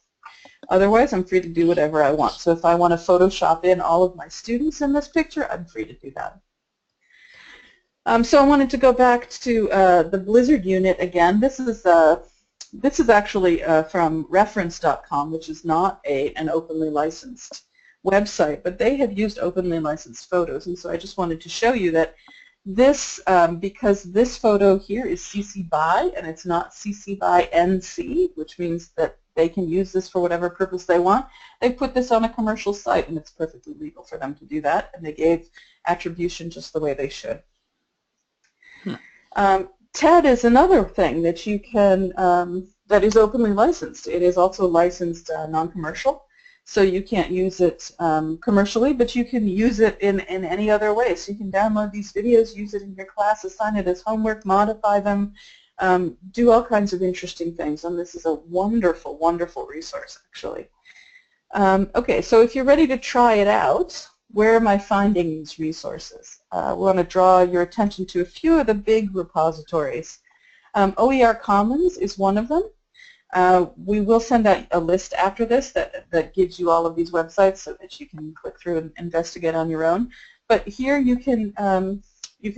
Otherwise, I'm free to do whatever I want. So if I want to Photoshop in all of my students in this picture, I'm free to do that. So I wanted to go back to the Blizzard unit again. This is actually from reference.com, which is not an openly licensed website, but they have used openly licensed photos, and so I just wanted to show you that this, because this photo here is CC BY and it's not CC BY NC, which means that they can use this for whatever purpose they want. They put this on a commercial site, and it's perfectly legal for them to do that, and they gave attribution just the way they should. TED is another thing that you can, that is openly licensed. It is also licensed non-commercial, so you can't use it commercially, but you can use it in any other way. So you can download these videos, use it in your class, assign it as homework, modify them, do all kinds of interesting things, and this is a wonderful, wonderful resource, actually. Okay, so if you're ready to try it out, where am I finding these resources? We want to draw your attention to a few of the big repositories. OER Commons is one of them. We will send out a list after this that gives you all of these websites so that you can click through and investigate on your own. But here you can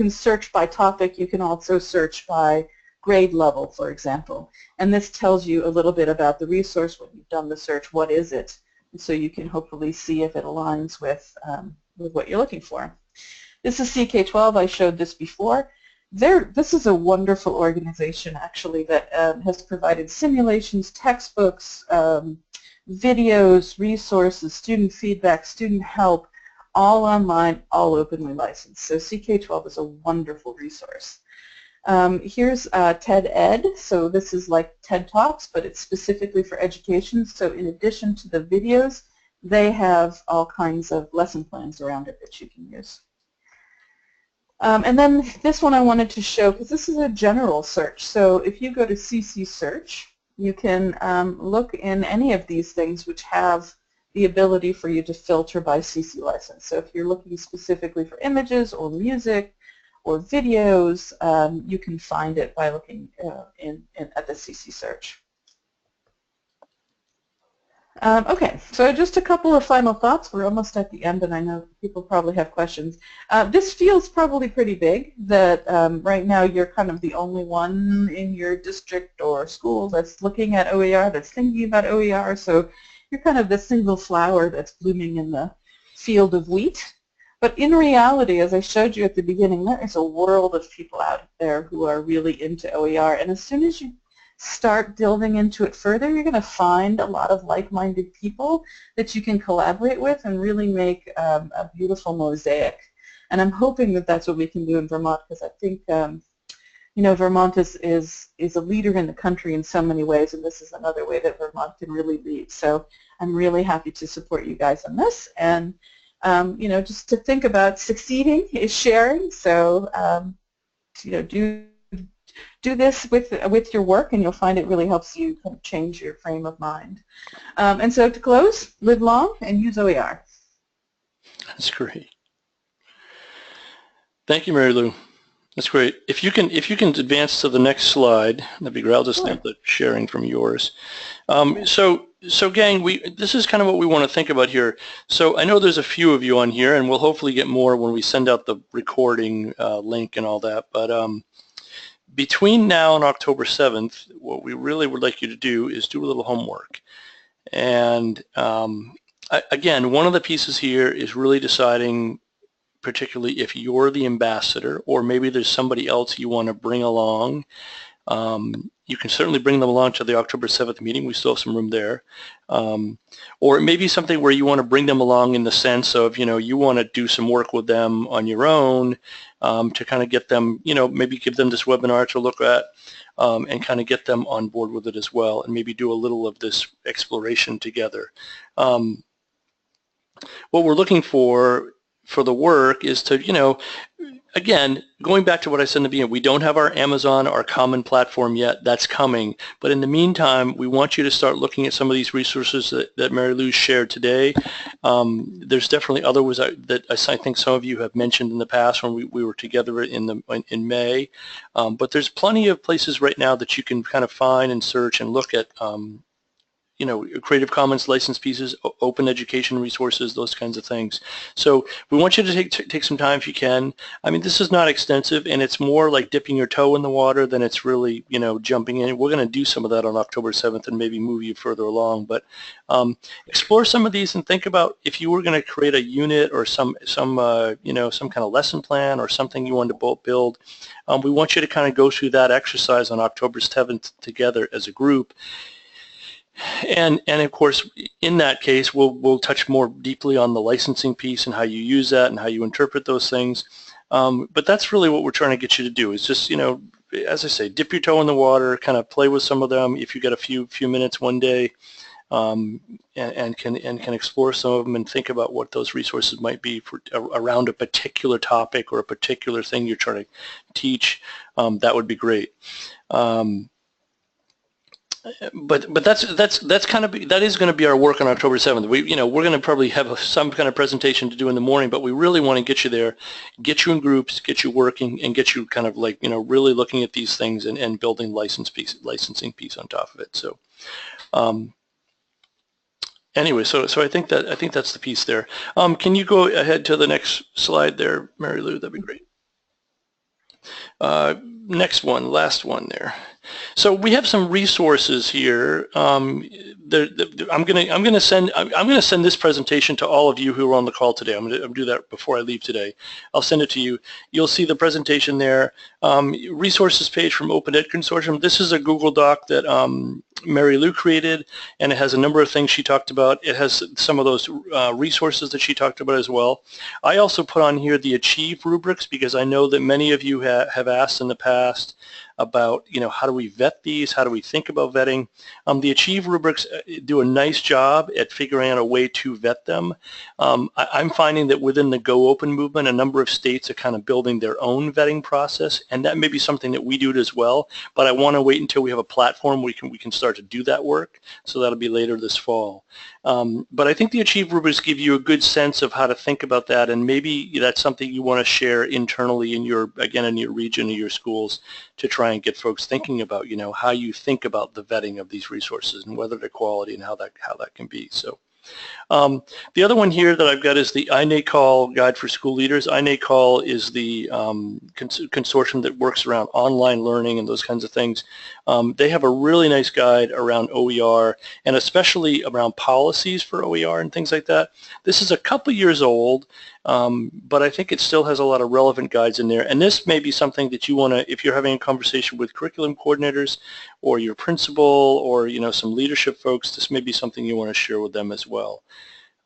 search by topic. You can also search by grade level, for example. And this tells you a little bit about the resource when you've done the search. What is it? So you can hopefully see if it aligns with what you're looking for. This is CK12. I showed this before. This is a wonderful organization, actually, that has provided simulations, textbooks, videos, resources, student feedback, student help, all online, all openly licensed. So CK12 is a wonderful resource. Here's TED Ed. So this is like TED Talks, but it's specifically for education. So in addition to the videos, they have all kinds of lesson plans around it that you can use. And then this one I wanted to show, because this is a general search. So if you go to CC Search, you can look in any of these things which have the ability for you to filter by CC license. So if you're looking specifically for images or music or videos, you can find it by looking at the CC Search. Okay, so just a couple of final thoughts. We're almost at the end, and I know people probably have questions. This feels probably pretty big, that right now you're kind of the only one in your district or school that's looking at OER, that's thinking about OER, so you're kind of the single flower that's blooming in the field of wheat. But in reality, as I showed you at the beginning, there is a world of people out there who are really into OER, and as soon as you start delving into it further, you're going to find a lot of like-minded people that you can collaborate with and really make a beautiful mosaic. And I'm hoping that that's what we can do in Vermont, because I think you know, Vermont is a leader in the country in so many ways, and this is another way that Vermont can really lead. So I'm really happy to support you guys on this. And you know, just to think about succeeding is sharing. So you know, do this with your work, and you'll find it really helps you kind of change your frame of mind. And so to close, live long and use OER. That's great. Thank you, Mary Lou. That's great. If you can advance to the next slide, that'd be great. I'll just leave the sharing from yours. So gang, this is kind of what we want to think about here. So I know there's a few of you on here, and we'll hopefully get more when we send out the recording link and all that. But between now and October 7th, what we really would like you to do is do a little homework. And again, one of the pieces here is really deciding, particularly if you're the ambassador, or maybe there's somebody else you want to bring along. You can certainly bring them along to the October 7th meeting. We still have some room there. Or it may be something where you want to bring them along in the sense of, you know, you want to do some work with them on your own to kind of get them, you know, maybe give them this webinar to look at and kind of get them on board with it as well, and maybe do a little of this exploration together. What we're looking for the work is to, you know, again, going back to what I said in the beginning, we don't have our Amazon, our common platform yet. That's coming. But in the meantime, we want you to start looking at some of these resources that Mary Lou shared today. There's definitely others that I think some of you have mentioned in the past when we were together in May. But there's plenty of places right now that you can kind of find and search and look at you know, Creative Commons licensed pieces, open education resources, those kinds of things. So we want you to take some time if you can. I mean, this is not extensive, and it's more like dipping your toe in the water than it's really, you know, jumping in. We're going to do some of that on October 7th and maybe move you further along. But explore some of these and think about if you were going to create a unit or some you know, some kind of lesson plan or something you wanted to build. We want you to kind of go through that exercise on October 7th together as a group. And of course, in that case, we'll touch more deeply on the licensing piece and how you use that and how you interpret those things. But that's really what we're trying to get you to do, is just, you know, as I say, dip your toe in the water, kind of play with some of them if you get a few minutes one day, and can explore some of them and think about what those resources might be for around a particular topic or a particular thing you're trying to teach. That would be great. But that's kind of, that is going to be our work on October 7th. We're going to probably have some kind of presentation to do in the morning, but we really want to get you there, get you in groups, get you working, and get you kind of like, you know, really looking at these things and building licensing piece on top of it. So anyway, so I think that's the piece there. Can you go ahead to the next slide there, Mary Lou? That'd be great. Next one, last one there. So we have some resources here. I'm going to send this presentation to all of you who are on the call today. I'm going to do that before I leave today. I'll send it to you. You'll see the presentation there. Resources page from Open Ed Consortium. This is a Google Doc that Mary Lou created, and it has a number of things she talked about. It has some of those resources that she talked about as well. I also put on here the Achieve rubrics because I know that many of you have asked in the past about, you know, how do we vet these? How do we think about vetting? The Achieve rubrics do a nice job at figuring out a way to vet them. I'm finding that within the Go Open movement, a number of states are kind of building their own vetting process, and that may be something that we do as well, but I want to wait until we have a platform where we can start to do that work, so that'll be later this fall. But I think the Achieve rubrics give you a good sense of how to think about that, and maybe that's something you want to share internally in your region or your schools to try and get folks thinking about, you know, how you think about the vetting of these resources and whether they're quality and how that can be. So the other one here that I've got is the INACOL Guide for School Leaders. INACOL is the consortium that works around online learning and those kinds of things. They have a really nice guide around OER and especially around policies for OER and things like that. This is a couple years old, but I think it still has a lot of relevant guides in there. And this may be something that you want to, if you're having a conversation with curriculum coordinators or your principal or, you know, some leadership folks, this may be something you want to share with them as well.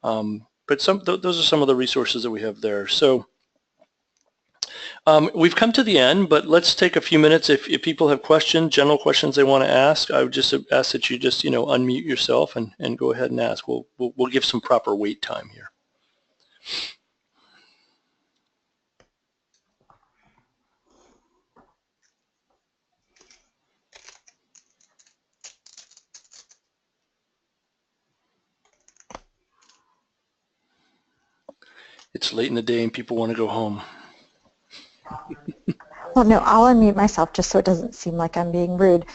But those are some of the resources that we have there. So We've come to the end, but let's take a few minutes. If people have questions, general questions they want to ask, I would just ask that you just, unmute yourself and go ahead and ask. We'll give some proper wait time here. It's late in the day and people want to go home. Well, no, I'll unmute myself just so it doesn't seem like I'm being rude.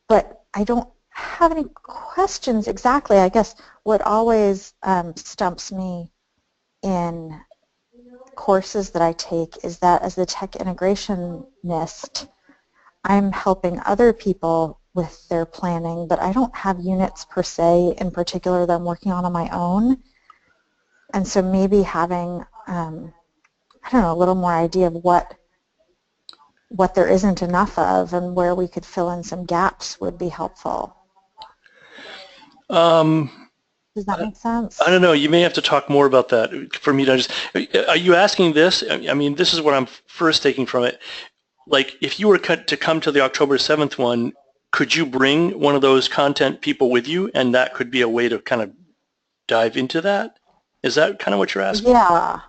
But I don't have any questions exactly. I guess what always stumps me in courses that I take is that as the tech integrationist, I'm helping other people with their planning, but I don't have units per se in particular that I'm working on my own. And so maybe having, I don't know, a little more idea of what there isn't enough of and where we could fill in some gaps would be helpful. Does that make sense? I don't know. You may have to talk more about that for me to just. Are you asking this? I mean, this is what I'm first taking from it. Like, if you were to come to the October 7th one, could you bring one of those content people with you, and that could be a way to kind of dive into that? Is that kind of what you're asking? Yeah.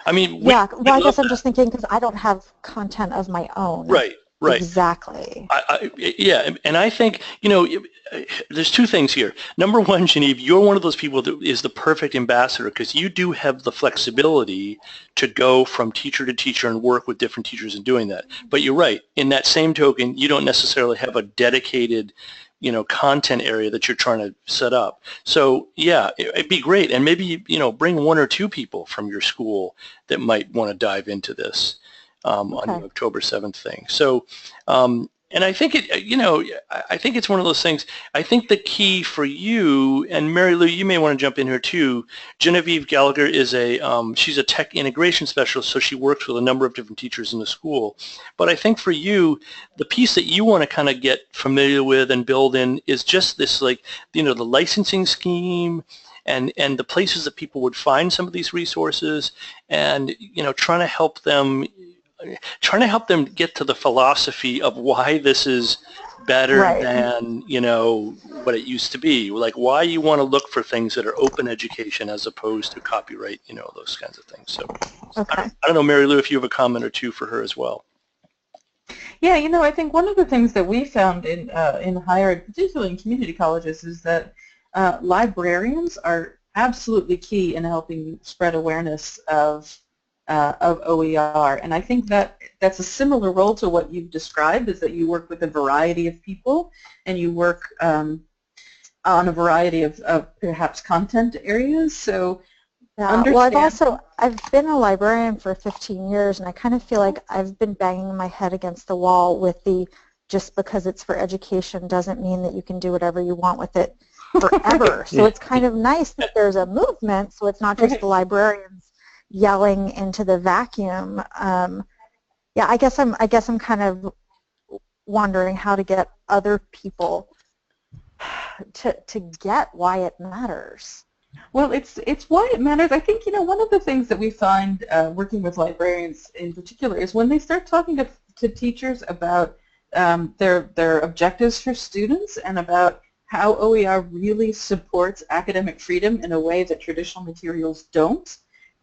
I mean, yeah. Well, I guess I'm just thinking because I don't have content of my own. Right. Right. Exactly. Yeah, and I think, there's two things here. Number one, Genevieve, you're one of those people that is the perfect ambassador because you do have the flexibility to go from teacher to teacher and work with different teachers in doing that. But you're right. In that same token, you don't necessarily have a dedicated, content area that you're trying to set up. So, yeah, it'd be great. And maybe, bring one or two people from your school that might want to dive into this. On the October 7th thing. So, and I think I think it's one of those things. I think the key for you, and Mary Lou, you may want to jump in here too. Genevieve Gallagher is she's a tech integration specialist, so she works with a number of different teachers in the school. But I think for you, the piece that you want to kind of get familiar with and build in is just this, like, the licensing scheme, and the places that people would find some of these resources, and trying to help them get to the philosophy of why this is better than what it used to be, like why you want to look for things that are open education as opposed to copyright, those kinds of things. So I don't know, Mary Lou, if you have a comment or two for her as well. Yeah, I think one of the things that we found in higher ed, particularly in community colleges, is that librarians are absolutely key in helping spread awareness of OER, and I think that's a similar role to what you've described, is that you work with a variety of people and you work on a variety of perhaps content areas. So well, I've been a librarian for 15 years, and I kind of feel like I've been banging my head against the wall with just because it's for education doesn't mean that you can do whatever you want with it forever. So it's kind of nice that there's a movement, so it's not just the librarians yelling into the vacuum. Yeah, I guess I'm kind of wondering how to get other people to get why it matters. Well, it's why it matters. I think one of the things that we find working with librarians in particular is when they start talking to teachers about their objectives for students and about how OER really supports academic freedom in a way that traditional materials don't,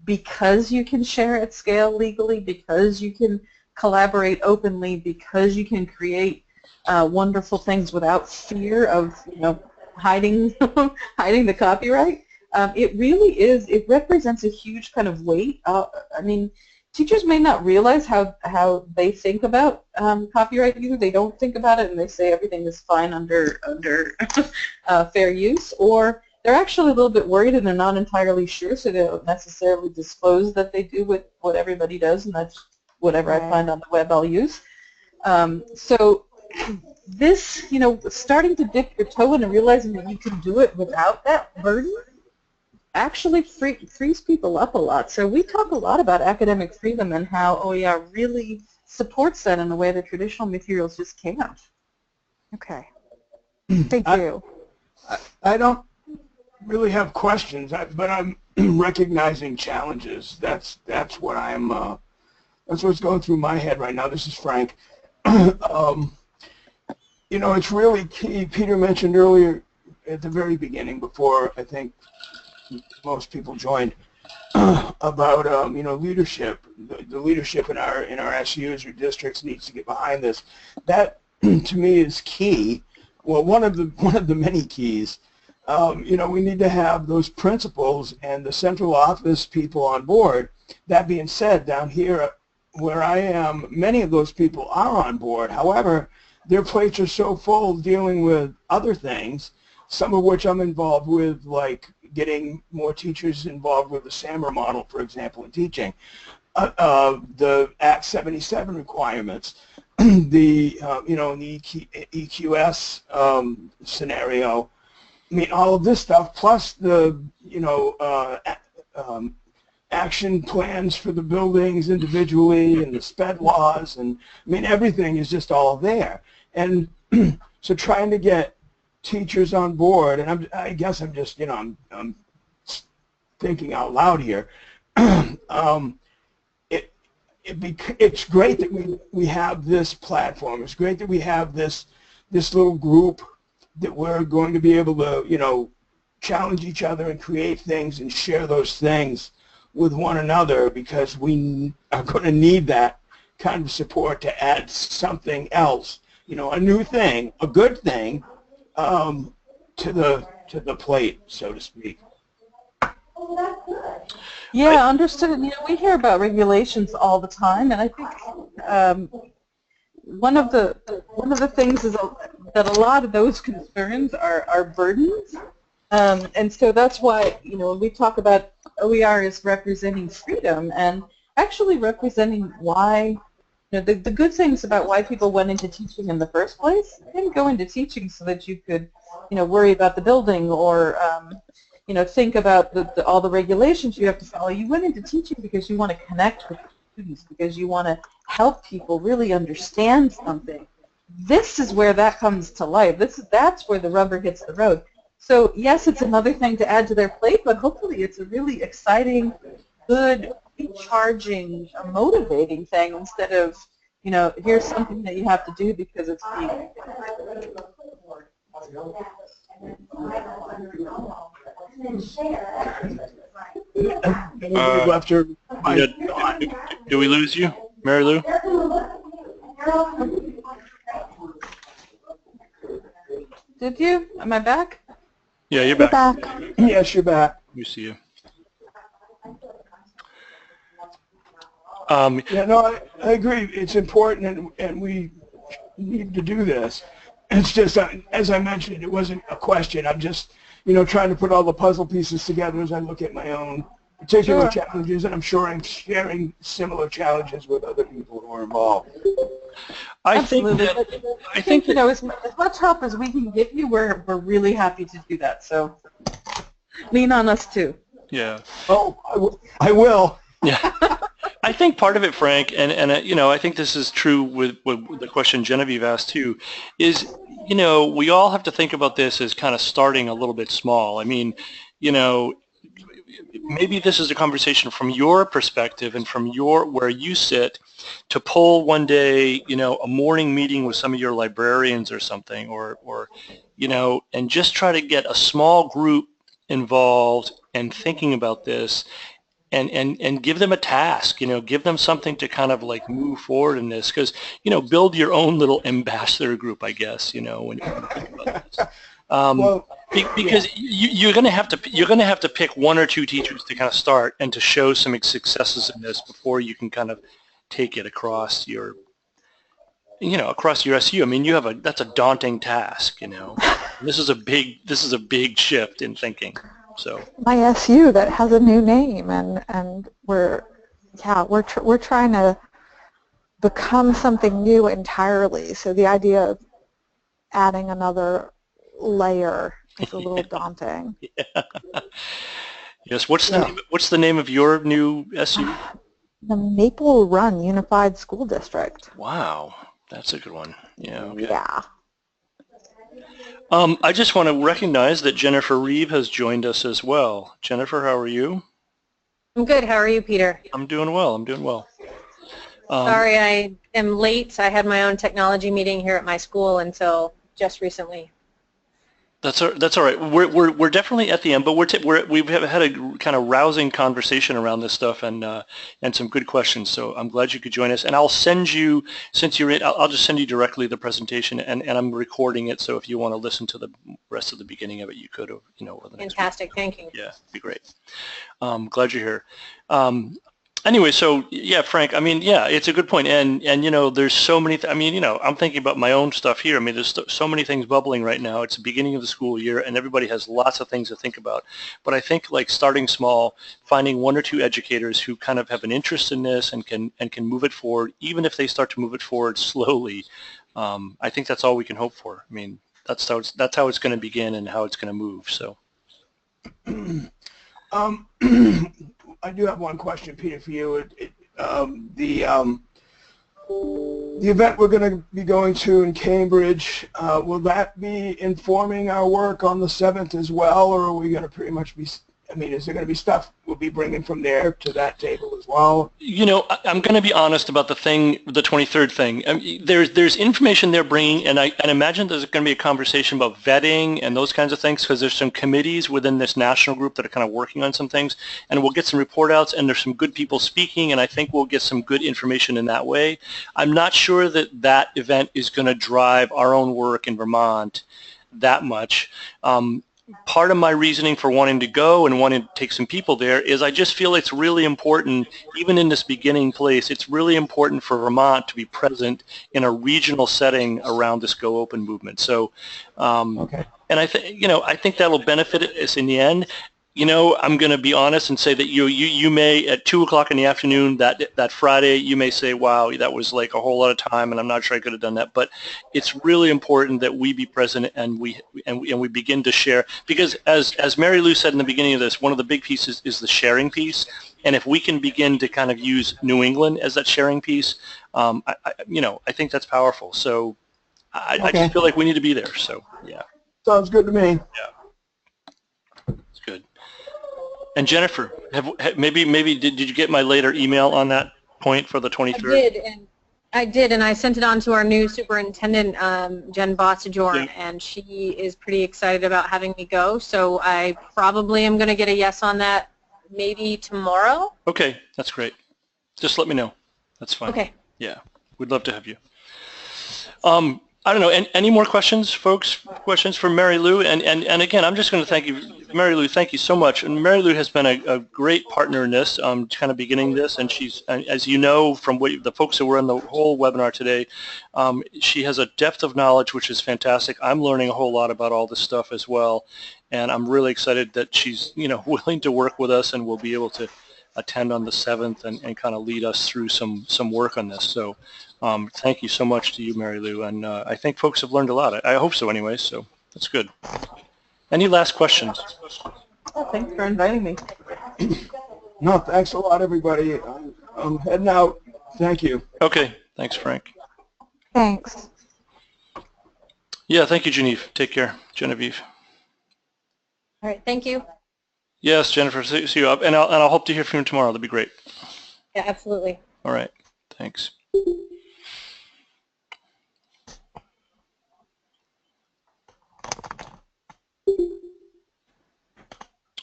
because you can share at scale legally, because you can collaborate openly, because you can create wonderful things without fear of hiding the copyright. It really is. It represents a huge kind of weight. I mean, teachers may not realize how they think about copyright either. They don't think about it, and they say everything is fine under fair use, or they're actually a little bit worried and they're not entirely sure, so they don't necessarily disclose that they do what everybody does, and that's whatever I find on the web I'll use. So this, starting to dip your toe in and realizing that you can do it without that burden actually frees people up a lot. So we talk a lot about academic freedom and how OER really supports that in a way that traditional materials just can't. Okay. Thank you. I don't really have questions, but I'm recognizing challenges. That's what I'm That's what's going through my head right now. This is Frank. It's really key. Peter mentioned earlier at the very beginning, before I think most people joined, about leadership. The leadership in our SUs or districts needs to get behind this. That to me is key. Well, one of the many keys. We need to have those principals and the central office people on board. That being said, down here where I am, many of those people are on board. However, their plates are so full dealing with other things, some of which I'm involved with, like getting more teachers involved with the SAMR model, for example, in teaching, the Act 77 requirements, the EQS scenario. I mean, all of this stuff, plus the action plans for the buildings individually, and the SPED laws, and I mean, everything is just all there. And so trying to get teachers on board, and I guess I'm just, I'm thinking out loud here. It's great that we have this platform. It's great that we have this little group that we're going to be able to, challenge each other and create things and share those things with one another, because we are going to need that kind of support to add something else, a new thing, a good thing, to the plate, so to speak. Yeah, understood. We hear about regulations all the time, and I think one of the things is that a lot of those concerns are burdens, and so that's why when we talk about OER is representing freedom and actually representing why the good things about why people went into teaching in the first place. They didn't go into teaching so that you could worry about the building or think about all the regulations you have to follow. You went into teaching because you want to connect with students, because you want to help people really understand something. This is where that comes to life. That's where the rubber hits the road. So yes, it's another thing to add to their plate, but hopefully it's a really exciting, good, recharging, motivating thing instead of, here's something that you have to do because it's being. Do we lose you, Mary Lou? Did you? Am I back? Yeah, you're back. Yes, you're back. We see you. Yeah, no, I agree. It's important, and we need to do this. It's just, as I mentioned, it wasn't a question. I'm just, trying to put all the puzzle pieces together as I look at my own particular challenges, and I'm sure I'm sharing similar challenges with other people who are involved. I think as much help as we can give you, we're really happy to do that. So lean on us too. Yeah. Oh, I will. Yeah. I think part of it, Frank, and I think this is true with the question Genevieve asked too, is we all have to think about this as kind of starting a little bit small. I mean, maybe this is a conversation from your perspective and from where you sit, to pull one day, a morning meeting with some of your librarians or something, or and just try to get a small group involved and thinking about this. And give them a task, give them something to kind of like move forward in this, because, build your own little ambassador group, I guess, when you think about this. Because you're going to have to pick one or two teachers to kind of start and to show some successes in this before you can kind of take it across your, across your SU. I mean, that's a daunting task, This is a big shift in thinking. So my SU that has a new name, and we're trying to become something new entirely. So the idea of adding another layer is a little daunting. Yeah. Yes. What's the name of your new SU? The Maple Run Unified School District. Wow, that's a good one. Yeah. Yeah. I just want to recognize that Jennifer Reeve has joined us as well. Jennifer, how are you? I'm good. How are you, Peter? I'm doing well. Sorry, I am late. I had my own technology meeting here at my school until just recently. That's all right. We're definitely at the end, but we've had a kind of rousing conversation around this stuff and some good questions. So I'm glad you could join us. And I'll send you, since you're in, I'll just send you directly the presentation, and I'm recording it. So if you want to listen to the rest of the beginning of it, you could, you know, over the next Fantastic. week. Thank you. Yeah, it'd be great. Glad you're here. Anyway, so yeah, Frank, I mean, yeah, it's a good point, and you know, there's so many. I mean, you know, I'm thinking about my own stuff here. I mean, there's so many things bubbling right now. It's the beginning of the school year, and everybody has lots of things to think about. But I think like starting small, finding one or two educators who kind of have an interest in this and can move it forward, even if they start to move it forward slowly. I think that's all we can hope for. I mean, that's how it's going to begin and how it's going to move. So. I do have one question, Peter, for you. The event we're going to be going to in Cambridge, will that be informing our work on the 7th as well, or are we going to pretty much be, I mean, is there going to be stuff we'll be bringing from there to that table as well? You know, I'm going to be honest about the 23rd thing. I mean, there's information they're bringing, and I imagine there's going to be a conversation about vetting and those kinds of things, because there's some committees within this national group that are kind of working on some things, and we'll get some report outs, and there's some good people speaking, and I think we'll get some good information in that way. I'm not sure that that event is going to drive our own work in Vermont that much. Part of my reasoning for wanting to go and wanting to take some people there is I just feel it's really important, even in this beginning place, it's really important for Vermont to be present in a regional setting around this Go Open movement. So, Okay. and I think that'll benefit us in the end. You know, I'm going to be honest and say that you may, at 2 o'clock in the afternoon that Friday, you may say, wow, that was like a whole lot of time, and I'm not sure I could have done that. But it's really important that we be present and we begin to share, because as Mary Lou said in the beginning of this, one of the big pieces is the sharing piece. And if we can begin to kind of use New England as that sharing piece, I think that's powerful. So I just feel like we need to be there. So yeah. Sounds good to me. Yeah. It's good. And Jennifer, maybe did you get my later email on that point for the 23rd? I did, and I sent it on to our new superintendent, Jen Bossajorn, Yeah. and she is pretty excited about having me go. So I probably am going to get a yes on that maybe tomorrow. Okay, that's great. Just let me know. That's fine. Okay. Yeah, we'd love to have you. I don't know. Any more questions, folks? Questions for Mary Lou? And again, I'm just going to thank you, Mary Lou. Thank you so much. And Mary Lou has been a great partner in this, kind of beginning this. And she's, as you know, from the folks that were in the whole webinar today, she has a depth of knowledge which is fantastic. I'm learning a whole lot about all this stuff as well, and I'm really excited that she's, willing to work with us and will be able to attend on the 7th and kind of lead us through some work on this. So thank you so much to you, Mary Lou, and I think folks have learned a lot. I hope so anyway, so that's good. Any last questions? Oh, thanks for inviting me. No, thanks a lot, everybody. I'm heading out. Thank you. Okay, thanks, Frank. Thanks. Yeah, thank you, Genevieve. All right. Thank you. Yes, Jennifer, see you up, and I'll hope to hear from you tomorrow. That'd be great. Yeah, absolutely. All right, thanks.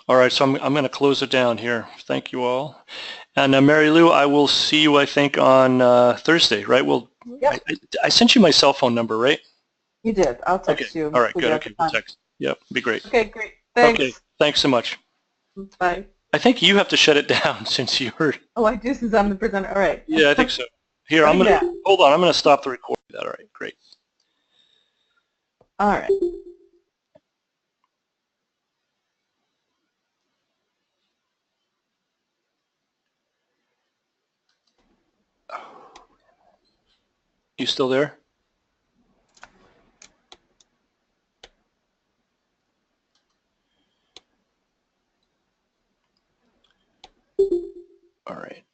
All right, so I'm going to close it down here. Thank you all. And Mary Lou, I will see you, I think, on Thursday, right? Well, Yep. I sent you my cell phone number, right? You did. I'll text Okay. you. All right, We'll good. get Okay, the we'll time. text. Yep, be great. Okay, great. Thanks. Okay, thanks so much. Bye. I think you have to shut it down since you heard. Oh, I do since I'm the presenter. All right. Yeah, I think so. Here, I'm Yeah. hold on. I'm going to stop the recording. All right, great. All right. You still there? All right.